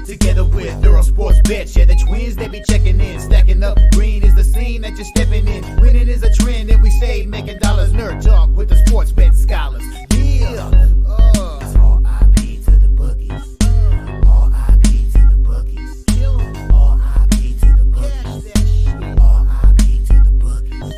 Together with Earle Sports Bets, yeah, the twins, they be checking in. Stacking up, green is the scene that you're stepping in. Winning is a trend, and we stay making dollars. Nerd talk with the sports bet scholars. Yeah, it's R.I.P. to the bookies. R.I.P. to the bookies. R.I.P. to the bookies. R.I.P. to the bookies.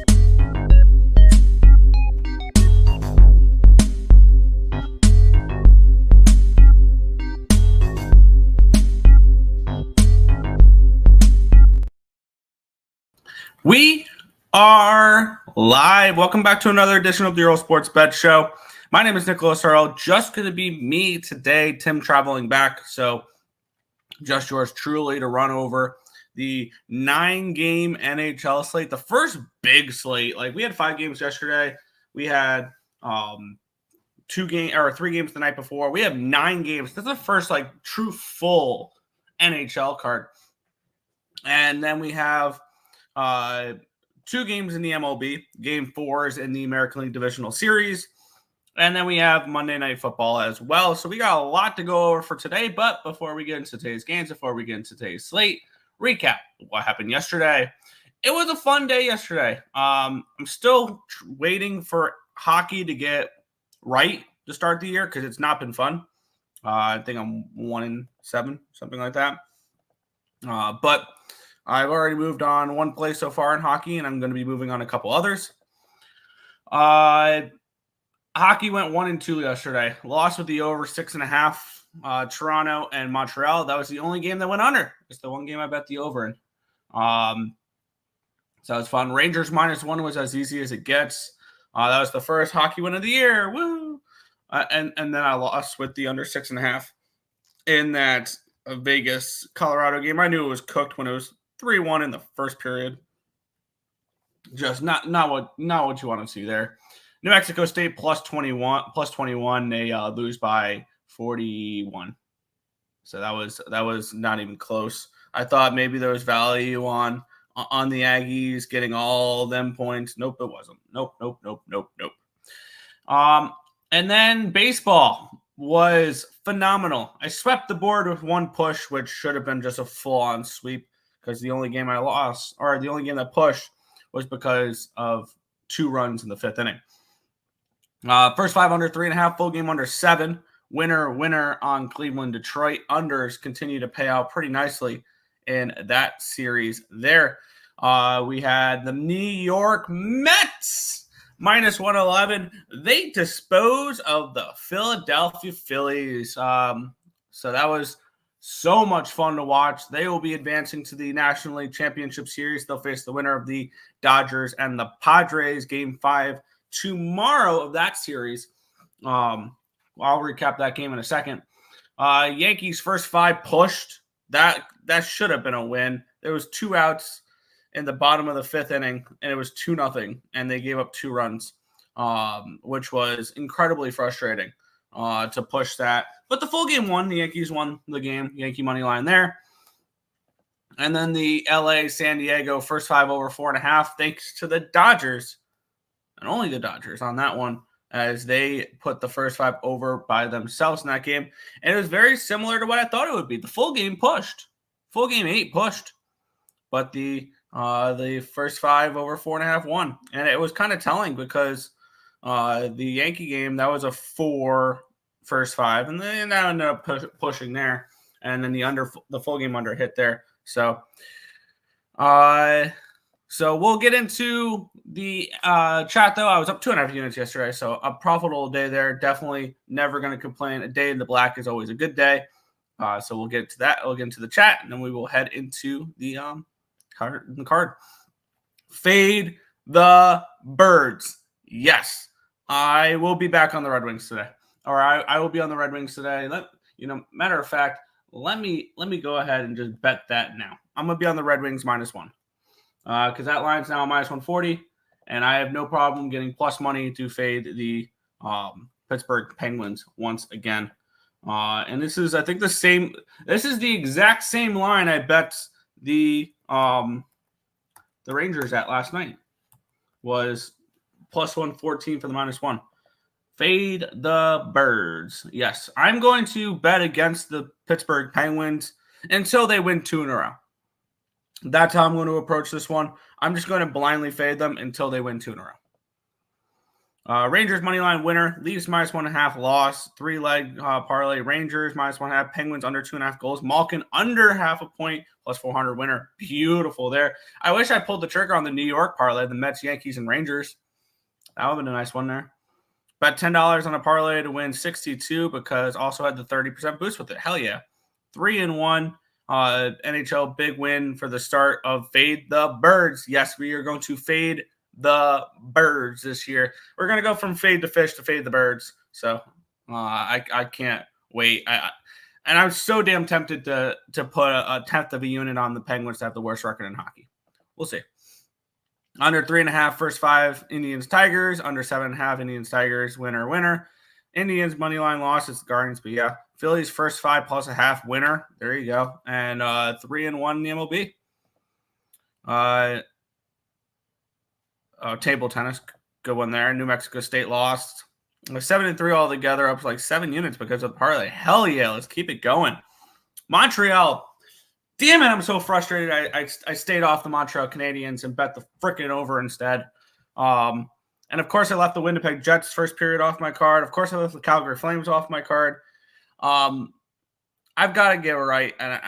We are live. Welcome back to another edition of the Earle Sports Bet Show. My name is Nicholas Earle. Just going to be me today. Tim traveling back, so just yours truly to run over the 9-game NHL slate. The first big slate. Like, we had 5 games yesterday. We had 3 games the night before. We have 9 games. This is the first true full NHL card. And then we have 2 games in the MLB, game 4s in the American League Divisional Series, and then we have Monday Night Football as well. So we got a lot to go over for today, but before we get into today's games, before we get into today's slate, recap what happened yesterday. It was a fun day yesterday. I'm still waiting for hockey to get right to start the year because it's not been fun. I think I'm 1-7, something like that. But I've already moved on one place so far in hockey, and I'm going to be moving on a couple others. Hockey went 1-2 yesterday. Lost with the over 6.5. Toronto and Montreal. That was the only game that went under. It's the one game I bet the over in. So that was fun. Rangers -1 was as easy as it gets. That was the first hockey win of the year. Woo! And then I lost with the under 6.5 in that Vegas Colorado game. I knew it was cooked when it was 3-1 in the first period. Just not what you want to see there. New Mexico State plus 21. They lose by 41. So that was not even close. I thought maybe there was value on the Aggies getting all them points. Nope, it wasn't. Nope. And then baseball was phenomenal. I swept the board with one push, which should have been just a full-on sweep, because the only game I lost, or the only game that pushed, was because of 2 runs in the 5th inning. First 5 under 3.5, full game under 7. Winner on Cleveland, Detroit. Unders continue to pay out pretty nicely in that series there. We had the New York Mets -111. They dispose of the Philadelphia Phillies. So that was so much fun to watch. They will be advancing to the National League Championship Series. They'll face the winner of the Dodgers and the Padres, Game 5 tomorrow of that series. I'll recap that game in a second. Yankees first 5 pushed. That should have been a win. There was 2 outs in the bottom of the 5th inning, and it was 2-0, and they gave up 2 runs, which was incredibly frustrating to push that. But the full game won. The Yankees won the game. Yankee money line there. And then the LA San Diego first 5 over 4.5, thanks to the Dodgers, and only the Dodgers on that one, as they put the first 5 over by themselves in that game. And it was very similar to what I thought it would be. The full game pushed. Full game 8 pushed. But the first 5 over 4.5 won. And it was kind of telling because the Yankee game, that was a 4 first 5, and then that ended up pushing there, and then the full game under hit there. So we'll get into the chat though. I was up 2.5 units yesterday, so a profitable day there. Definitely never going to complain. A day in the black is always a good day. So we'll get to that. We'll get into the chat, and then we will head into the card. Fade the birds. Yes, I will be back on the Red Wings today. Or I will be on the Red Wings today. Matter of fact, let me go ahead and just bet that now. I'm going to be on the Red Wings -1 because that line's now -140, and I have no problem getting plus money to fade the Pittsburgh Penguins once again. And this is, I think, the same. This is the exact same line I bet the Rangers at last night. Was +114 for the -1. Fade the birds. Yes, I'm going to bet against the Pittsburgh Penguins. until they win 2 in a row. That's how I'm going to approach this one. I'm just going to blindly fade them until they win 2 in a row. Rangers moneyline winner, Leafs -1.5 loss, 3-leg parlay. Rangers -1.5, Penguins under 2.5 goals, Malkin under half a point +400 winner. Beautiful there. I wish I pulled the trigger on the New York parlay, the Mets, Yankees, and Rangers. That would have been a nice one there. Bet $10 on a parlay to win 62 because also had the 30% boost with it. Hell yeah. 3-1. NHL big win for the start of Fade the Birds. Yes, we are going to fade the Birds this year. We're going to go from fade to fish to fade the Birds. So I can't wait. And I'm so damn tempted to put a tenth of a unit on the Penguins to have the worst record in hockey. We'll see. Under 3.5 first 5 Indians Tigers. Under 7.5 Indians Tigers winner. Indians money line loss. It's the Guardians, but yeah. Phillies first 5 +0.5 winner. There you go. And 3-1 in the MLB. Table tennis, good one there. New Mexico State lost. 7-3 altogether, up to like 7 units because of the parlay. Hell yeah, let's keep it going. Montreal. Damn it, I'm so frustrated. I stayed off the Montreal Canadiens and bet the freaking over instead. And of course, I left the Winnipeg Jets first period off my card. Of course, I left the Calgary Flames off my card. I've got to get it right, and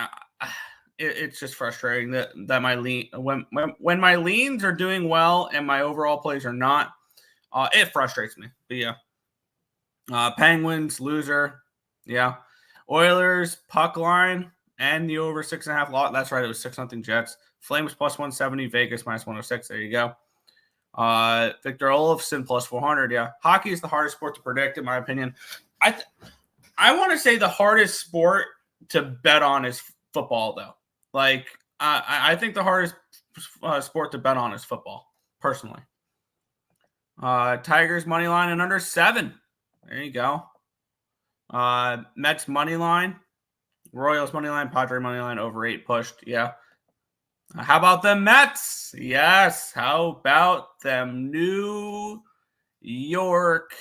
it's just frustrating that my lean when my leans are doing well and my overall plays are not. It frustrates me. But yeah, Penguins loser. Yeah, Oilers puck line and the over 6.5 lot. That's right, it was 6-0 Jets. Flames +170, Vegas -106. There you go. Victor Olofsson +400. Yeah, hockey is the hardest sport to predict, in my opinion. I want to say the hardest sport to bet on is football, though. Like, I think the hardest sport to bet on is football, personally. Tigers money line and under 7. There you go. Mets money line, Royals money line, Padre money line over 8 pushed. Yeah. How about them Mets? Yes. How about them New York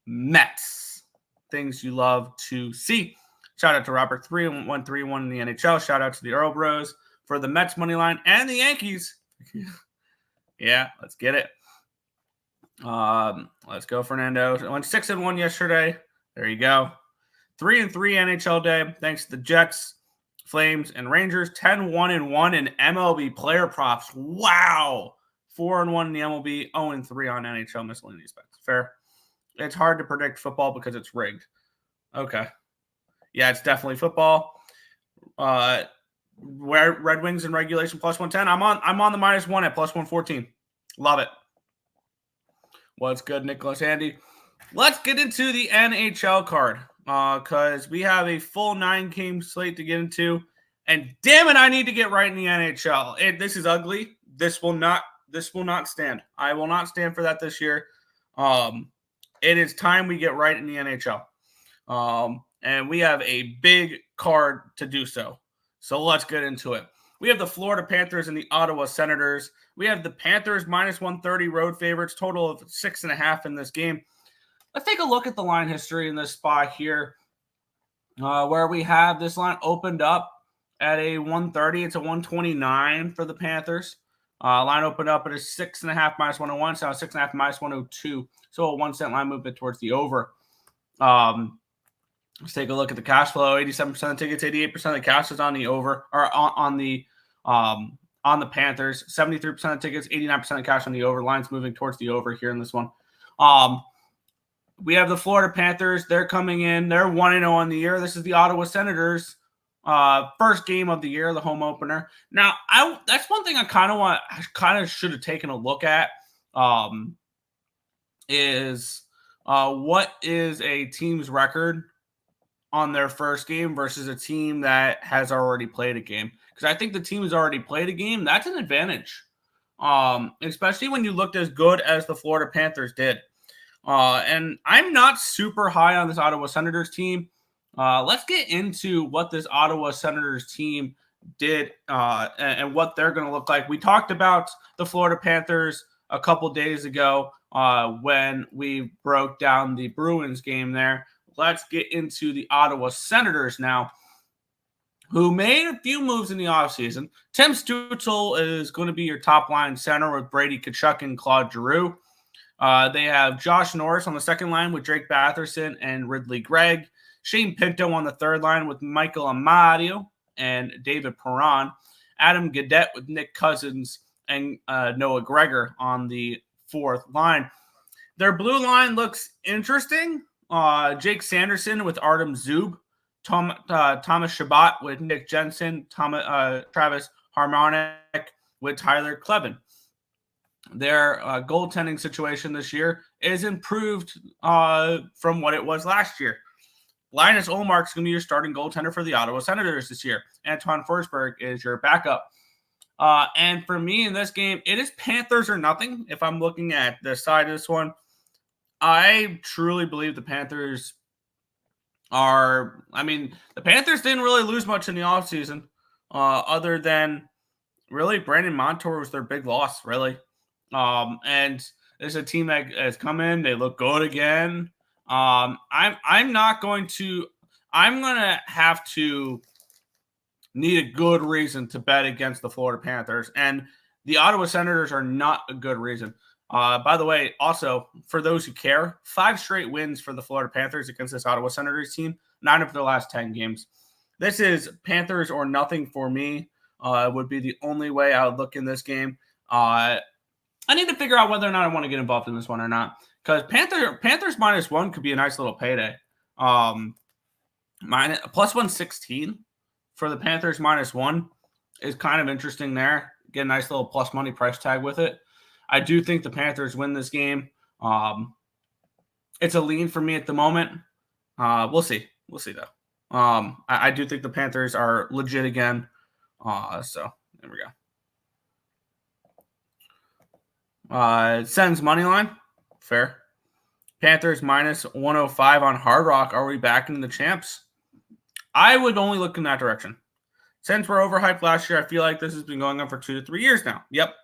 Mets? Things you love to see. Shout out to Robert 3-1 in the NHL. Shout out to the Earle Bros for the Mets money line and the Yankees. Yeah, let's get it. Let's go, Fernando. I went 6-1 yesterday. There you go. 3-3 NHL day. Thanks to the Jets, Flames, and Rangers. 10-1-1 in MLB player props. Wow. 4-1 in the MLB. 0-3 on NHL miscellaneous bets. Fair. It's hard to predict football because it's rigged. Okay. Yeah, it's definitely football. Where Red Wings in regulation +110. I'm on the -1 at +114. Love it. What's good, Nicholas Andy? Let's get into the NHL card because we have a full 9-game slate to get into. And damn it, I need to get right in the NHL. This is ugly. This will not stand. I will not stand for that this year. It is time we get right in the NHL. And we have a big card to do so. So let's get into it. We have the Florida Panthers and the Ottawa Senators. We have the Panthers -130 road favorites, total of 6.5 in this game. Let's take a look at the line history in this spot here, where we have this line opened up at a 130. It's a 129 for the Panthers. Line opened up at a 6.5 -101, so 6.5 -102. So a 1 cent line movement towards the over. Let's take a look at the cash flow. 87% of tickets, 88% of the cash is on the over, or on the Panthers. 73% of tickets, 89% of cash on the over. Lines moving towards the over here in this one. We have the Florida Panthers. They're coming in. They're 1-0 on the year. This is the Ottawa Senators' first game of the year, the home opener. Now, that's one thing I kind of should have taken a look at. Is what is a team's record on their first game versus a team that has already played a game? Because I think the team has already played a game. That's an advantage, especially when you looked as good as the Florida Panthers did. And I'm not super high on this Ottawa Senators team. Let's get into what this Ottawa Senators team did and what they're going to look like. We talked about the Florida Panthers a couple days ago when we broke down the Bruins game there. Let's get into the Ottawa Senators now. who made a few moves in the offseason. Tim Stutzel is going to be your top line center with Brady Tkachuk and Claude Giroux. They have Josh Norris on the second line with Drake Batherson and Ridley Gregg. Shane Pinto on the third line with Michael Amadio and David Perron. Adam Gaudette with Nick Cousins and Noah Gregor on the fourth line. Their blue line looks interesting. Jake Sanderson with Artem Zub. Thomas Shabbat with Nick Jensen. Travis Harmonic with Tyler Klevin. Their goaltending situation this year is improved from what it was last year. Linus Ullmark's going to be your starting goaltender for the Ottawa Senators this year. Anton Forsberg is your backup. And for me in this game, it is Panthers or nothing. If I'm looking at the side of this one, I truly believe the Panthers are, the Panthers didn't really lose much in the offseason other than really Brandon Montour was their big loss, really. And there's a team that has come in. They look good again. I'm going to have to need a good reason to bet against the Florida Panthers. And the Ottawa Senators are not a good reason. By the way, also, for those who care, 5 straight wins for the Florida Panthers against this Ottawa Senators team, 9 of their last 10 games. This is Panthers or nothing for me. Would be the only way I would look in this game. I need to figure out whether or not I want to get involved in this one or not. Because Panthers -1 could be a nice little payday. Plus 116 for the Panthers -1 is kind of interesting there. Get a nice little plus money price tag with it. I do think the Panthers win this game. It's a lean for me at the moment. We'll see. We'll see, though. I do think the Panthers are legit again. So there we go. Sens money line. Fair. Panthers -105 on Hard Rock. Are we back in the champs? I would only look in that direction. Since we're overhyped last year, I feel like this has been going on for 2 to 3 years now. Yep.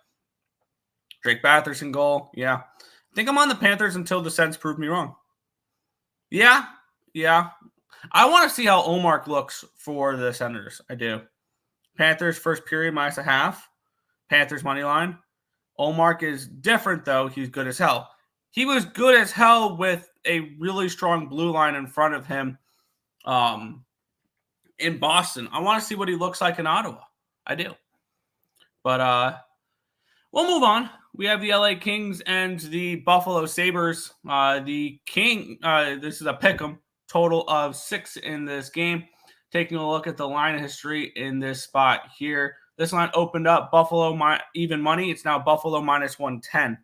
Drake Batherson goal. Yeah. I think I'm on the Panthers until the Sens prove me wrong. Yeah. I want to see how Ullmark looks for the Senators. I do. Panthers first period -0.5. Panthers money line. Ullmark is different, though. He's good as hell. He was good as hell with a really strong blue line in front of him in Boston. I want to see what he looks like in Ottawa. I do. But we'll move on. We have the LA Kings and the Buffalo Sabres. The King, this is a pick'em. Total of 6 in this game. Taking a look at the line history in this spot here. This line opened up Buffalo even money. It's now Buffalo -110.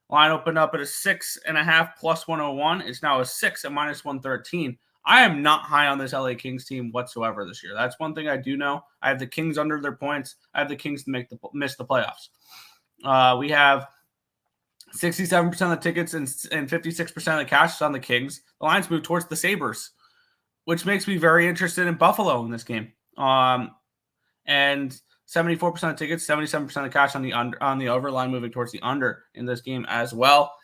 Line opened up at a 6.5 plus 101. It's now a 6 at -113. I am not high on this LA Kings team whatsoever this year. That's one thing I do know. I have the Kings under their points. I have the Kings to miss the playoffs. We have 67% of the tickets and 56% of the cash is on the Kings. The lines move towards the Sabres, which makes me very interested in Buffalo in this game. And 74% of tickets, 77% of cash on the over, line moving towards the under in this game as well.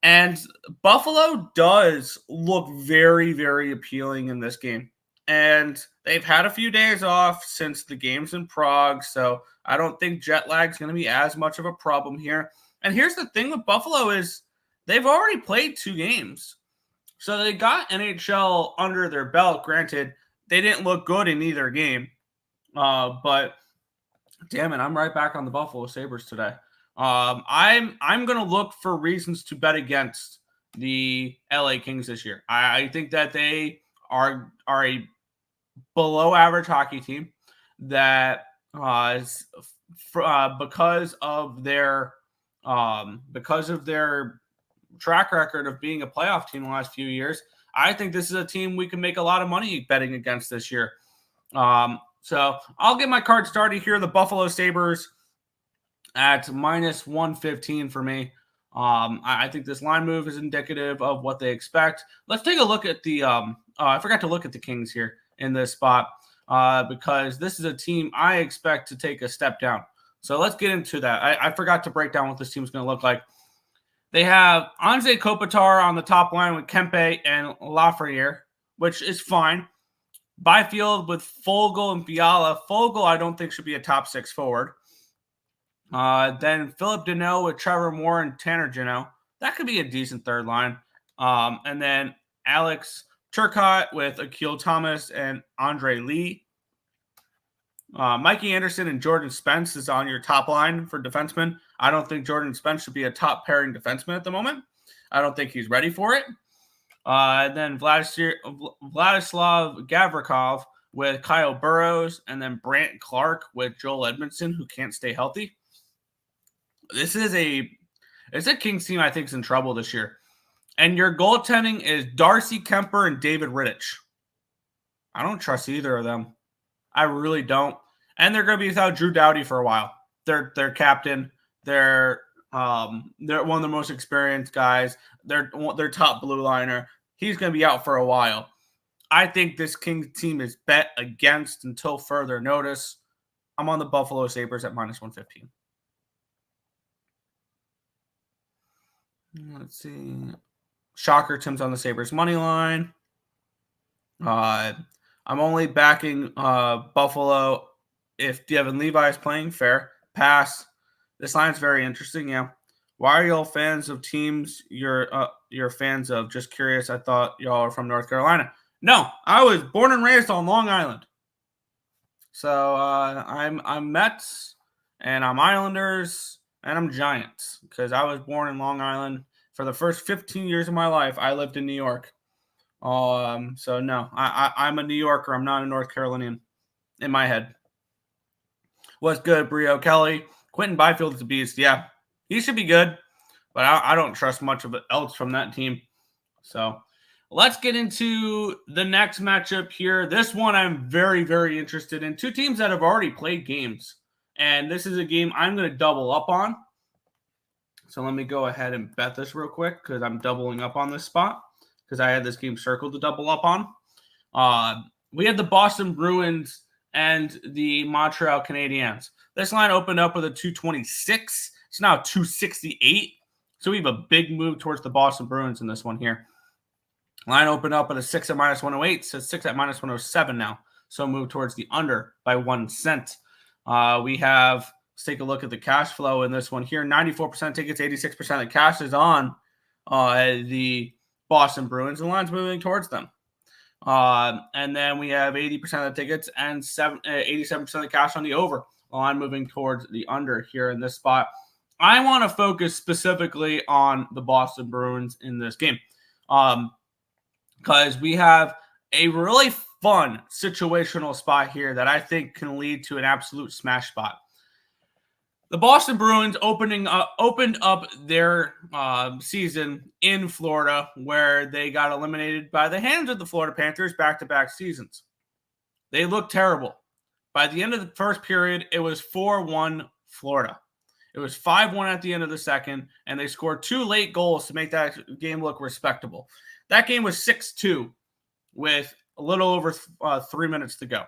And Buffalo does look very, very appealing in this game. And they've had a few days off since the games in Prague, so I don't think jet lag is going to be as much of a problem here. And here's the thing with Buffalo is they've already played 2 games. So they got NHL under their belt. Granted, they didn't look good in either game. But damn it, I'm right back on the Buffalo Sabres today. I'm going to look for reasons to bet against the LA Kings this year. I think that they are a below average hockey team that because of their track record of being a playoff team the last few years, I think this is a team we can make a lot of money betting against this year. So I'll get my card started here. The Buffalo Sabres at -115 for me. I think this line move is indicative of what they expect. Let's take a look at the I forgot to look at the Kings here in this spot because this is a team I expect to take a step down. So let's get into that. I forgot to break down what this team is going to look like. They have Anze Kopitar on the top line with Kempe and Lafreniere, which is fine. Byfield with Fogle and Fiala. Fogle, I don't think should be a top 6 forward. Then Philip Deneau with Trevor Moore and Tanner Jeannot. That could be a decent third line. And then Alex Turcotte with Akil Thomas and Andre Lee. Mikey Anderson and Jordan Spence is on your top line for defensemen. I don't think Jordan Spence should be a top pairing defenseman at the moment. I don't think he's ready for it. And then Vladislav Gavrikov with Kyle Burrows, and then Brant Clark with Joel Edmondson, who can't stay healthy. It's a Kings team I think is in trouble this year. And your goaltending is Darcy Kemper and David Rittich. I don't trust either of them. I really don't. And they're going to be without Drew Doughty for a while. They're captain. They're one of the most experienced guys. They're top blue liner. He's going to be out for a while. I think this Kings team is bet against until further notice. I'm on the Buffalo Sabres at -115. Let's see. Shocker, Tim's on the Sabres money line. I'm only backing Buffalo if Devin Levi is playing. Fair. Pass. This line's very interesting, yeah. Why are y'all fans of teams you're fans of? Just curious. I thought y'all are from North Carolina. No, I was born and raised on Long Island. So I'm Mets, and I'm Islanders, and I'm Giants, because I was born in Long Island. For the first 15 years of my life, I lived in New York. So no, I'm a New Yorker. I'm not a North Carolinian in my head. What's good, Brio Kelly? Quentin Byfield is a beast. Yeah, he should be good, but I don't trust much of it else from that team. So let's get into the next matchup here. This one I'm very, very interested in. Two teams that have already played games, and this is a game I'm going to double up on. So let me go ahead and bet this real quick, because I'm doubling up on this spot, because I had this game circled to double up on. We had the Boston Bruins and the Montreal Canadiens. This line opened up with a 226. It's now 268. So we have a big move towards the Boston Bruins in this one here. Line opened up at a 6 at -108. So 6 at -107 now. So move towards the under by 1 cent. Let's take a look at the cash flow in this one here. 94% tickets, 86% of the cash is on the Boston Bruins. The line's moving towards them. And then we have 80% of the tickets and 87% of the cash on the over. The line moving towards the under here in this spot. I want to focus specifically on the Boston Bruins in this game, because we have a really fun situational spot here that I think can lead to an absolute smash spot. The Boston Bruins opened up their season in Florida, where they got eliminated by the hands of the Florida Panthers back-to-back seasons. They looked terrible. By the end of the first period, it was 4-1 Florida. It was 5-1 at the end of the second, and they scored 2 late goals to make that game look respectable. That game was 6-2 with a little over 3 minutes to go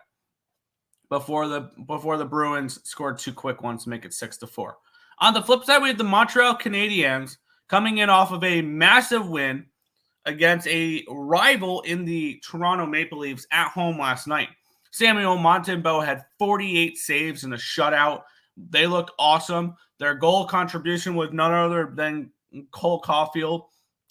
before the Bruins scored 2 quick ones to make it 6-4. On the flip side, we have the Montreal Canadiens coming in off of a massive win against a rival in the Toronto Maple Leafs at home last night. Samuel Montembeault had 48 saves in a shutout. They looked awesome. Their goal contribution was none other than Cole Caulfield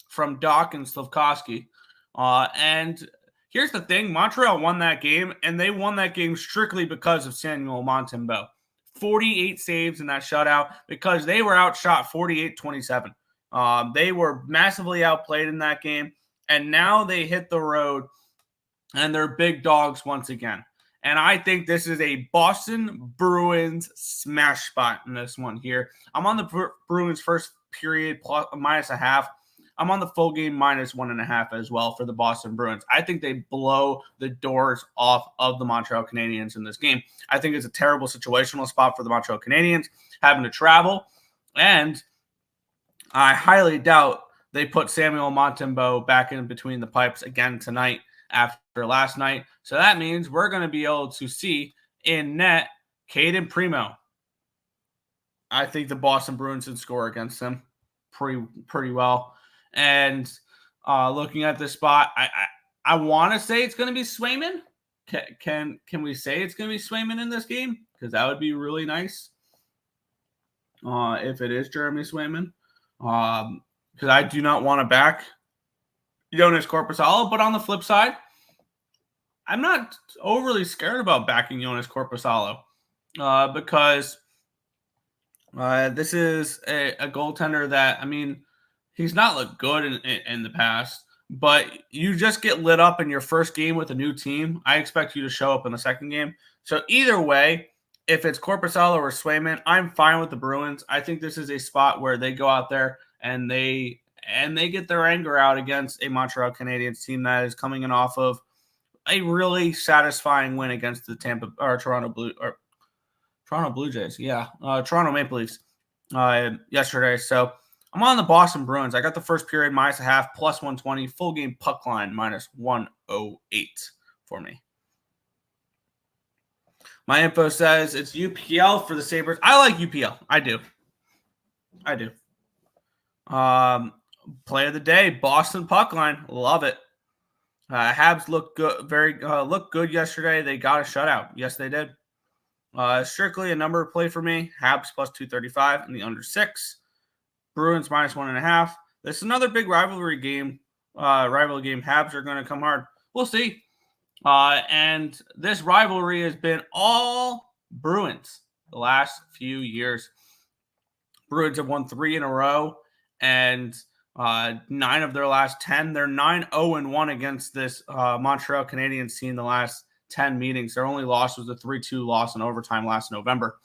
from Doc and Slavkovsky. And here's the thing. Montreal won that game, and they won that game strictly because of Samuel Montembeault. 48 saves in that shutout because they were outshot 48-27. They were massively outplayed in that game, and now they hit the road, and they're big dogs once again. And I think this is a Boston Bruins smash spot in this one here. I'm on the Bruins first period plus -0.5. I'm on the full game -1.5 as well for the Boston Bruins. I think they blow the doors off of the Montreal Canadiens in this game. I think it's a terrible situational spot for the Montreal Canadiens having to travel. And I highly doubt they put Samuel Montembeault back in between the pipes again tonight after last night. So that means we're going to be able to see in net Caden Primo. I think the Boston Bruins can score against them pretty well. And looking at this spot, I want to say it's going to be Swayman, Can we say it's going to be Swayman in this game? Because that would be really nice. If it is Jeremy Swayman, because I do not want to back Jonas Korpisalo. But on the flip side, I'm not overly scared about backing Jonas Korpisalo because this is a goaltender that, I mean, he's not looked good in the past, but you just get lit up in your first game with a new team. I expect you to show up in the second game. So either way, if it's Korpisalo or Swayman, I'm fine with the Bruins. I think this is a spot where they go out there and they get their anger out against a Montreal Canadiens team that is coming in off of a really satisfying win against the Toronto Blue Jays. Yeah, Toronto Maple Leafs yesterday. So I'm on the Boston Bruins. I got the first period -0.5 plus 120, full game puck line -108 for me. My info says it's UPL for the Sabres. I like UPL. I do. Play of the day, Boston puck line. Love it. Habs looked good. Looked good yesterday. They got a shutout. Yes, they did. Strictly a number play for me. Habs plus 235 and the under 6. Bruins -1.5. This is another big rivalry game. Habs are going to come hard. We'll see. And this rivalry has been all Bruins the last few years. Bruins have won 3 in a row, and 9 of their last 10. They're 9-0-1 against this Montreal Canadiens team the last 10 meetings. Their only loss was a 3-2 loss in overtime last November.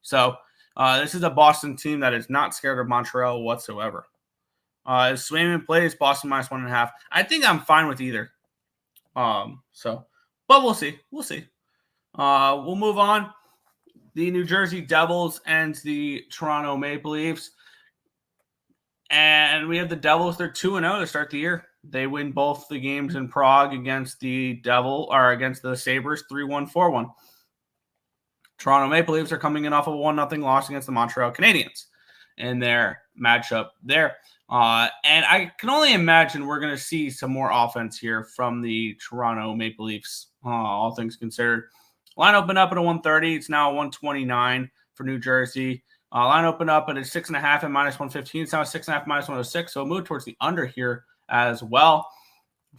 So this is a Boston team that is not scared of Montreal whatsoever. If Swayman plays, Boston -1.5. I think I'm fine with either. But we'll see. We'll move on. The New Jersey Devils and the Toronto Maple Leafs. And we have the Devils. They're 2-0 to start the year. They win both the games in Prague against the Sabres 3-1, 4-1. Toronto Maple Leafs are coming in off of a 1-0 loss against the Montreal Canadiens in their matchup there. And I can only imagine we're going to see some more offense here from the Toronto Maple Leafs, all things considered. Line opened up at a 130. It's now a 129 for New Jersey. Line opened up at a 6.5 at -115. It's now a 6.5 -106. So move towards the under here as well.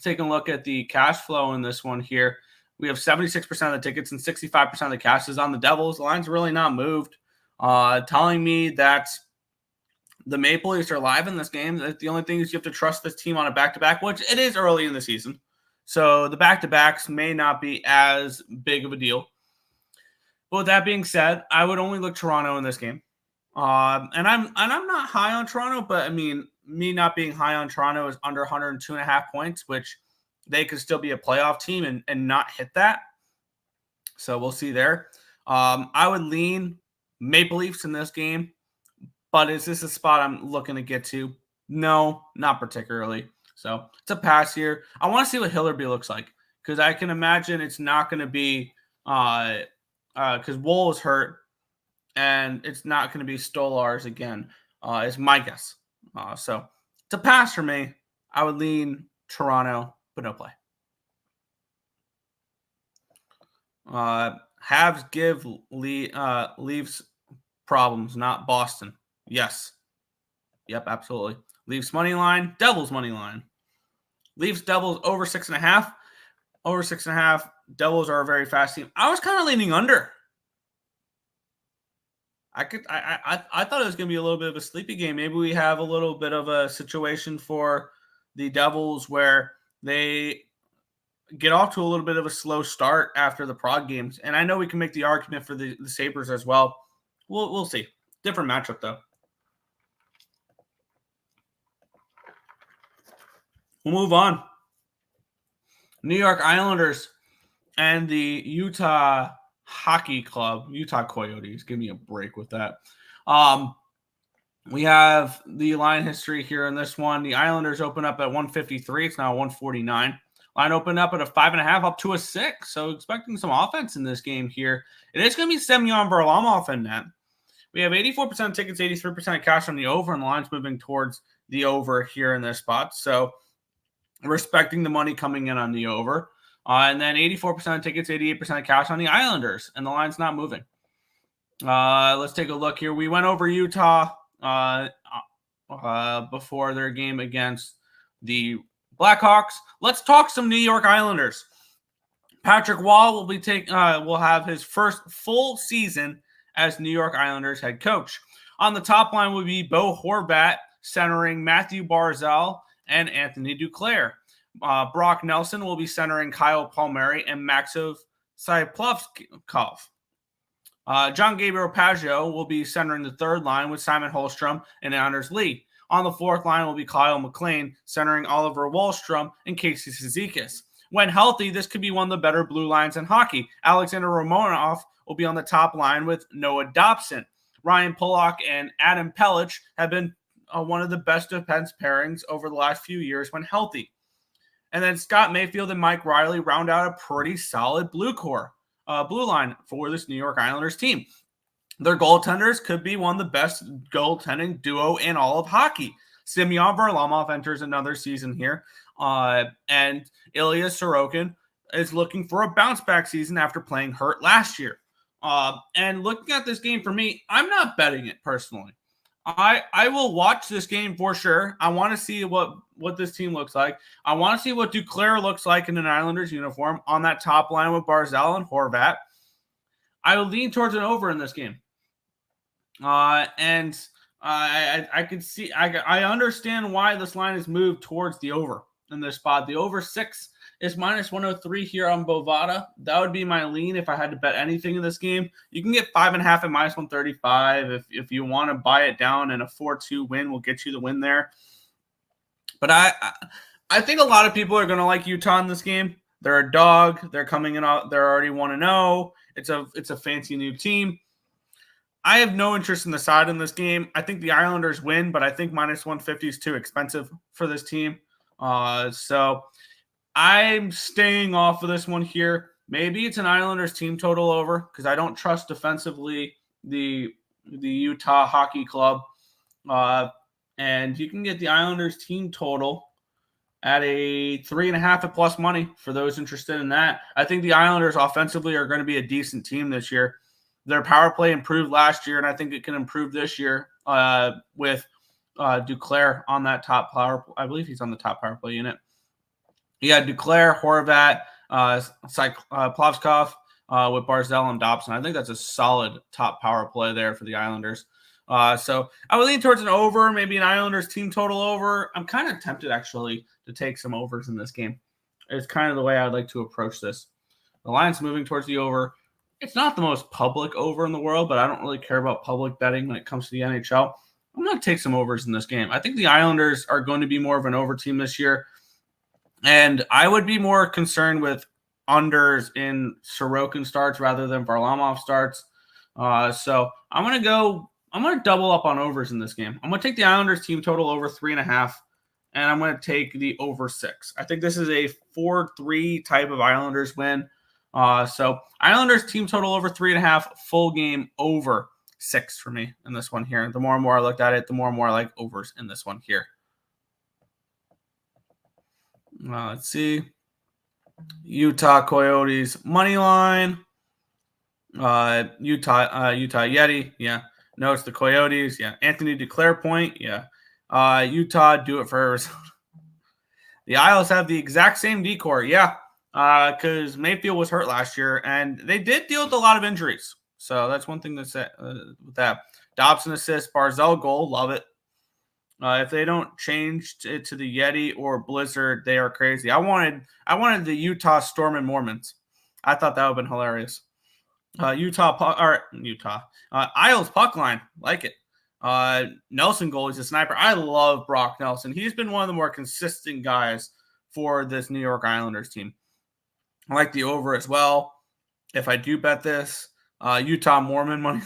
Taking a look at the cash flow in this one here. We have 76% of the tickets and 65% of the cash is on the Devils. The line's really not moved, telling me that the Maple Leafs are live in this game. The only thing is you have to trust this team on a back-to-back, which it is early in the season. So the back-to-backs may not be as big of a deal. But with that being said, I would only look Toronto in this game. And I'm not high on Toronto, but I mean, me not being high on Toronto is under 102.5 points, which they could still be a playoff team and not hit that. So we'll see there. I would lean Maple Leafs in this game. But is this a spot I'm looking to get to? No, not particularly. So it's a pass here. I want to see what Hillerby looks like because I can imagine it's not going to be because Wool is hurt and it's not going to be Stolars again is my guess. So it's a pass for me. I would lean Toronto, but no play. Habs give Leafs problems, not Boston. Yes. Yep, absolutely. Leafs money line, Devils money line. Leafs, Devils over 6.5. Over 6.5. Devils are a very fast team. I was kind of leaning under. I thought it was going to be a little bit of a sleepy game. Maybe we have a little bit of a situation for the Devils where they get off to a little bit of a slow start after the Prague games. And I know we can make the argument for the Sabres as well. We'll see. Different matchup, though. We'll move on. New York Islanders and the Utah Hockey Club, Utah Coyotes. Give me a break with that. We have the line history here in this one. The Islanders open up at 153. It's now 149. Line opened up at a 5.5 up to a 6. So expecting some offense in this game here. It is going to be Semyon Varlamov in net. We have 84% of tickets, 83% of cash on the over, and the line's moving towards the over here in this spot. So respecting the money coming in on the over. And then 84% of tickets, 88% of cash on the Islanders, and the line's not moving. Let's take a look here. We went over Utah before their game against the Blackhawks. Let's talk some New York Islanders. Patrick Waugh will have his first full season as New York Islanders head coach. On the top line would be Bo Horvat centering Matthew Barzal and Anthony Duclair. Brock Nelson will be centering Kyle Palmieri and Maxim Saplovkov. John Gabriel Pageau will be centering the third line with Simon Holmstrom and Anders Lee. On the fourth line will be Kyle McLean centering Oliver Wahlstrom and Casey Cizikas. When healthy, this could be one of the better blue lines in hockey. Alexander Romanov will be on the top line with Noah Dobson. Ryan Pulock and Adam Pelech have been one of the best defense pairings over the last few years when healthy. And then Scott Mayfield and Mike Riley round out a pretty solid blue line for this New York Islanders team. Their goaltenders could be one of the best goaltending duo in all of hockey. Semyon Varlamov enters another season here, and Ilya Sorokin is looking for a bounce-back season after playing hurt last year. And looking at this game for me, I'm not betting it personally. I will watch this game for sure. I want to see what this team looks like. I want to see what Duclair looks like in an Islanders uniform on that top line with Barzal and Horvat. I will lean towards an over in this game. And I can see, I understand why this line is moved towards the over in this spot. The over 6 is minus 103 here on Bovada. That would be my lean if I had to bet anything in this game. You can get 5.5 at minus 135 if you want to buy it down, and a 4-2 win will get you the win there. But I think a lot of people are going to like Utah in this game. They're a dog. They're coming in. They're already 1-0. It's a fancy new team. I have no interest in the side in this game. I think the Islanders win, but I think minus 150 is too expensive for this team. So I'm staying off of this one here. Maybe it's an Islanders team total over because I don't trust defensively the Utah Hockey Club. And you can get the Islanders team total at a 3.5 at plus money for those interested in that. I think the Islanders offensively are going to be a decent team this year. Their power play improved last year, and I think it can improve this year with Duclair on that top power. I believe he's on the top power play unit. Yeah, Duclair, Horvat, Plavkov with Barzal and Dobson. I think that's a solid top power play there for the Islanders. So I would lean towards an over, maybe an Islanders team total over. I'm kind of tempted, actually, to take some overs in this game. It's kind of the way I'd like to approach this. The line's moving towards the over. It's not the most public over in the world, but I don't really care about public betting when it comes to the NHL. I'm going to take some overs in this game. I think the Islanders are going to be more of an over team this year. And I would be more concerned with unders in Sorokin starts rather than Varlamov starts. So I'm going to double up on overs in this game. I'm going to take the Islanders team total over 3.5, and I'm going to take the over 6. I think this is a 4-3 type of Islanders win. So Islanders team total over 3.5, full game over 6 for me in this one here. The more and more I looked at it, the more and more I like overs in this one here. Let's see. Utah Coyotes money line. Utah Yeti. Yeah. No, it's the Coyotes. Yeah. Anthony Duclair point. Yeah. Utah do it for Arizona. The Isles have the exact same decor. Yeah. Because Mayfield was hurt last year, and they did deal with a lot of injuries. So that's one thing to say with that. Dobson assist, Barzal goal, love it. If they don't change it to the Yeti or Blizzard, they are crazy. I wanted the Utah Storm and Mormons. I thought that would have been hilarious. Isles puck line, like it. Nelson goal, he's a sniper. I love Brock Nelson. He's been one of the more consistent guys for this New York Islanders team. I like the over as well. If I do bet this, Utah Mormon money.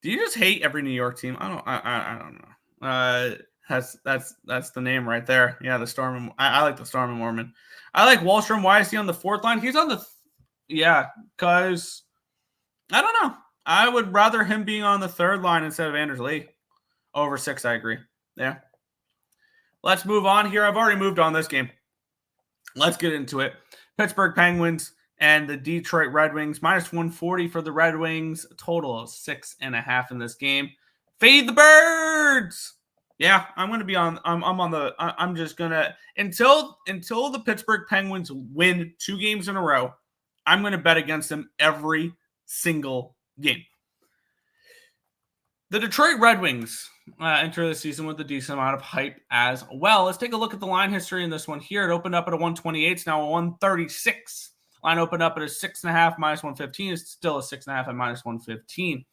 Do you just hate every New York team? I don't know. That's the name right there. Yeah, the Storm. I like the Storm and Mormon. I like Wahlstrom. Why is he on the fourth line? He's on the because I don't know. I would rather him being on the third line instead of Anders Lee. Over 6, I agree. Yeah. Let's move on here. I've already moved on this game. let's get into it. Pittsburgh Penguins and the Detroit Red Wings, minus 140 for the Red Wings, a total of 6.5 in this game. Fade the Birds. Yeah, I'm going to be on. I'm just going to until the Pittsburgh Penguins win 2 games in a row, I'm going to bet against them every single game. The Detroit Red Wings enter the season with a decent amount of hype as well. Let's take a look at the line history in this one here. It opened up at a 128. It's now a 136. Line opened up at a 6.5, minus 115. It's still a 6.5 at minus 115.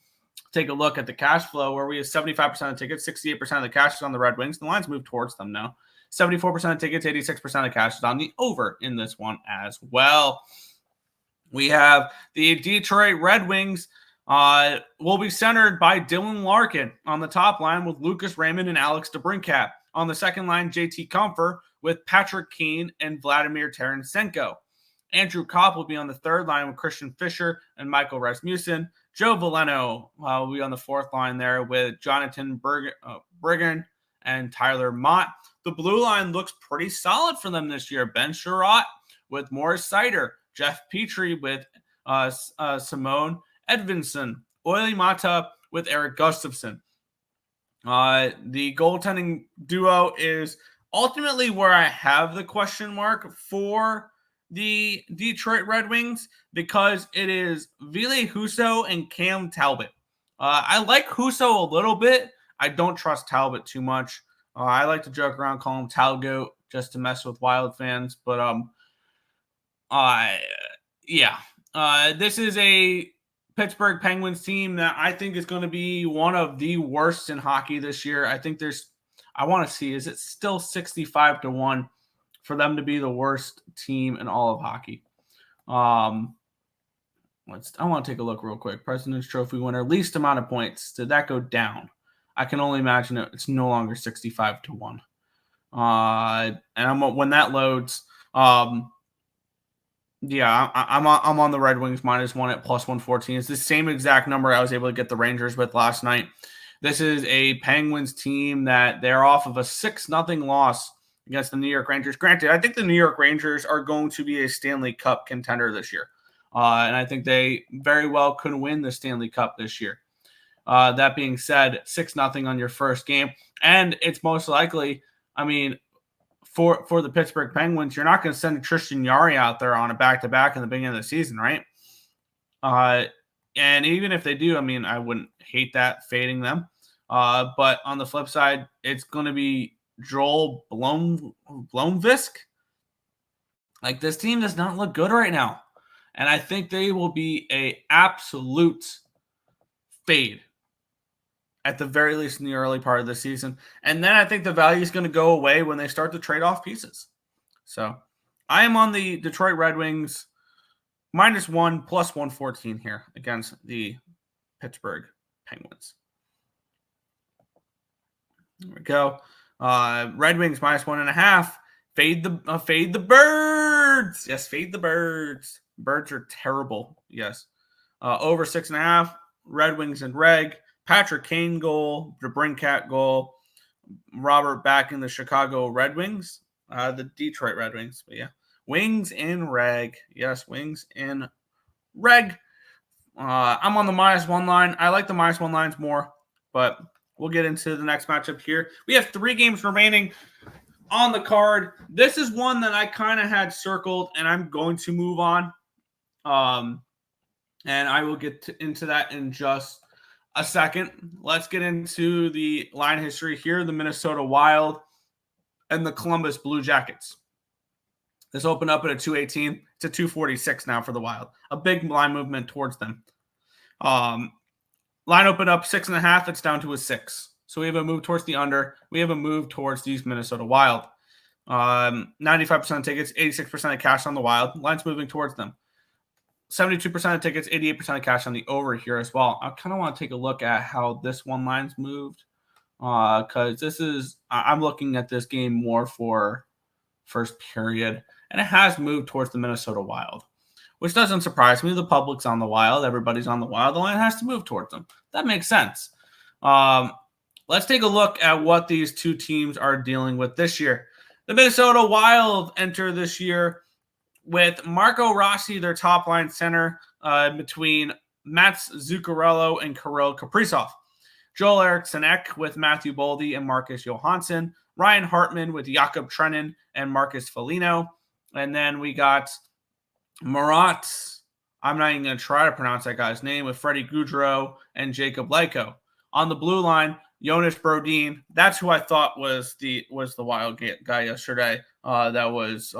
Take a look at the cash flow where we have 75% of tickets, 68% of the cash is on the Red Wings. The lines move towards them now. 74% of tickets, 86% of cash is on the over in this one as well. We have the Detroit Red Wings will be centered by Dylan Larkin on the top line with Lucas Raymond and Alex DeBrincat. On the second line, JT Comfer with Patrick Kane and Vladimir Tarasenko. Andrew Kopp will be on the third line with Christian Fischer and Michael Rasmussen. Joe Veleno will be on the fourth line there with Jonathan Briggen and Tyler Mott. The blue line looks pretty solid for them this year. Ben Sherratt with Morris Seider. Jeff Petrie with Simone Edvinsson. Oily Mata with Eric Gustafsson. The goaltending duo is ultimately where I have the question mark for the Detroit Red Wings because it is Ville Husso and Cam Talbot. I like Husso a little bit. I don't trust Talbot too much. I like to joke around, call him Talgoat just to mess with Wild fans. But this is a Pittsburgh Penguins team that I think is going to be one of the worst in hockey this year. I think I want to see, is it still 65-1 for them to be the worst team in all of hockey? I want to take a look real quick. President's Trophy winner, least amount of points. Did that go down? I can only imagine it's no longer 65-1. And when that loads, I'm on the Red Wings -1 at plus 114. It's the same exact number I was able to get the Rangers with last night. This is a Penguins team that they're off of a 6-0 loss against the New York Rangers. Granted, I think the New York Rangers are going to be a Stanley Cup contender this year. And I think they very well could win the Stanley Cup this year. That being said, 6-0 on your first game. And it's most likely, for the Pittsburgh Penguins, you're not going to send Tristan Jarry out there on a back-to-back in the beginning of the season, right? And even if they do, I wouldn't hate that, fading them. But on the flip side, it's going to be Joel Blomqvist. Like, this team does not look good right now. And I think they will be a absolute fade at the very least in the early part of the season. And then I think the value is going to go away when they start to trade off pieces. So I am on the Detroit Red Wings -1 plus 114 here against the Pittsburgh Penguins. There we go. Red Wings -1.5. Fade the Birds. Yes, fade the Birds. Birds are terrible. Yes. Over 6.5. Red Wings and Reg. Patrick Kane goal. DeBrincat goal. Robert back in the Chicago Red Wings. The Detroit Red Wings. But yeah. Wings and Reg. Yes, Wings and Reg. I'm on the -1 line. I like the -1 lines more, but we'll get into the next matchup here. We have 3 games remaining on the card. This is one that I kind of had circled, and I'm going to move on. And I will get into that in just a second. Let's get into the line history here. The Minnesota Wild and the Columbus Blue Jackets. This opened up at a 218. It's a 246 now for the Wild. A big line movement towards them. Line opened up 6.5. It's down to a 6. So we have a move towards the under. We have a move towards these Minnesota Wild. 95% of tickets, 86% of cash on the Wild. Line's moving towards them. 72% of tickets, 88% of cash on the over here as well. I kind of want to take a look at how this one line's moved. Because I'm looking at this game more for first period. And it has moved towards the Minnesota Wild, which doesn't surprise me. The public's on the Wild. Everybody's on the Wild. The line has to move towards them. That makes sense. Let's take a look at what these two teams are dealing with this year. The Minnesota Wild enter this year with Marco Rossi, their top line center, between Mats Zuccarello and Kirill Kaprizov. Joel Eriksson Ek with Matthew Boldy and Marcus Johansson. Ryan Hartman with Jakob Trenin and Marcus Foligno. And then we got Marat. I'm not even going to try to pronounce that guy's name, with Freddie Gaudreau and Jacob Lyko. On the blue line, Jonas Brodin. That's who I thought was the Wild guy yesterday. That's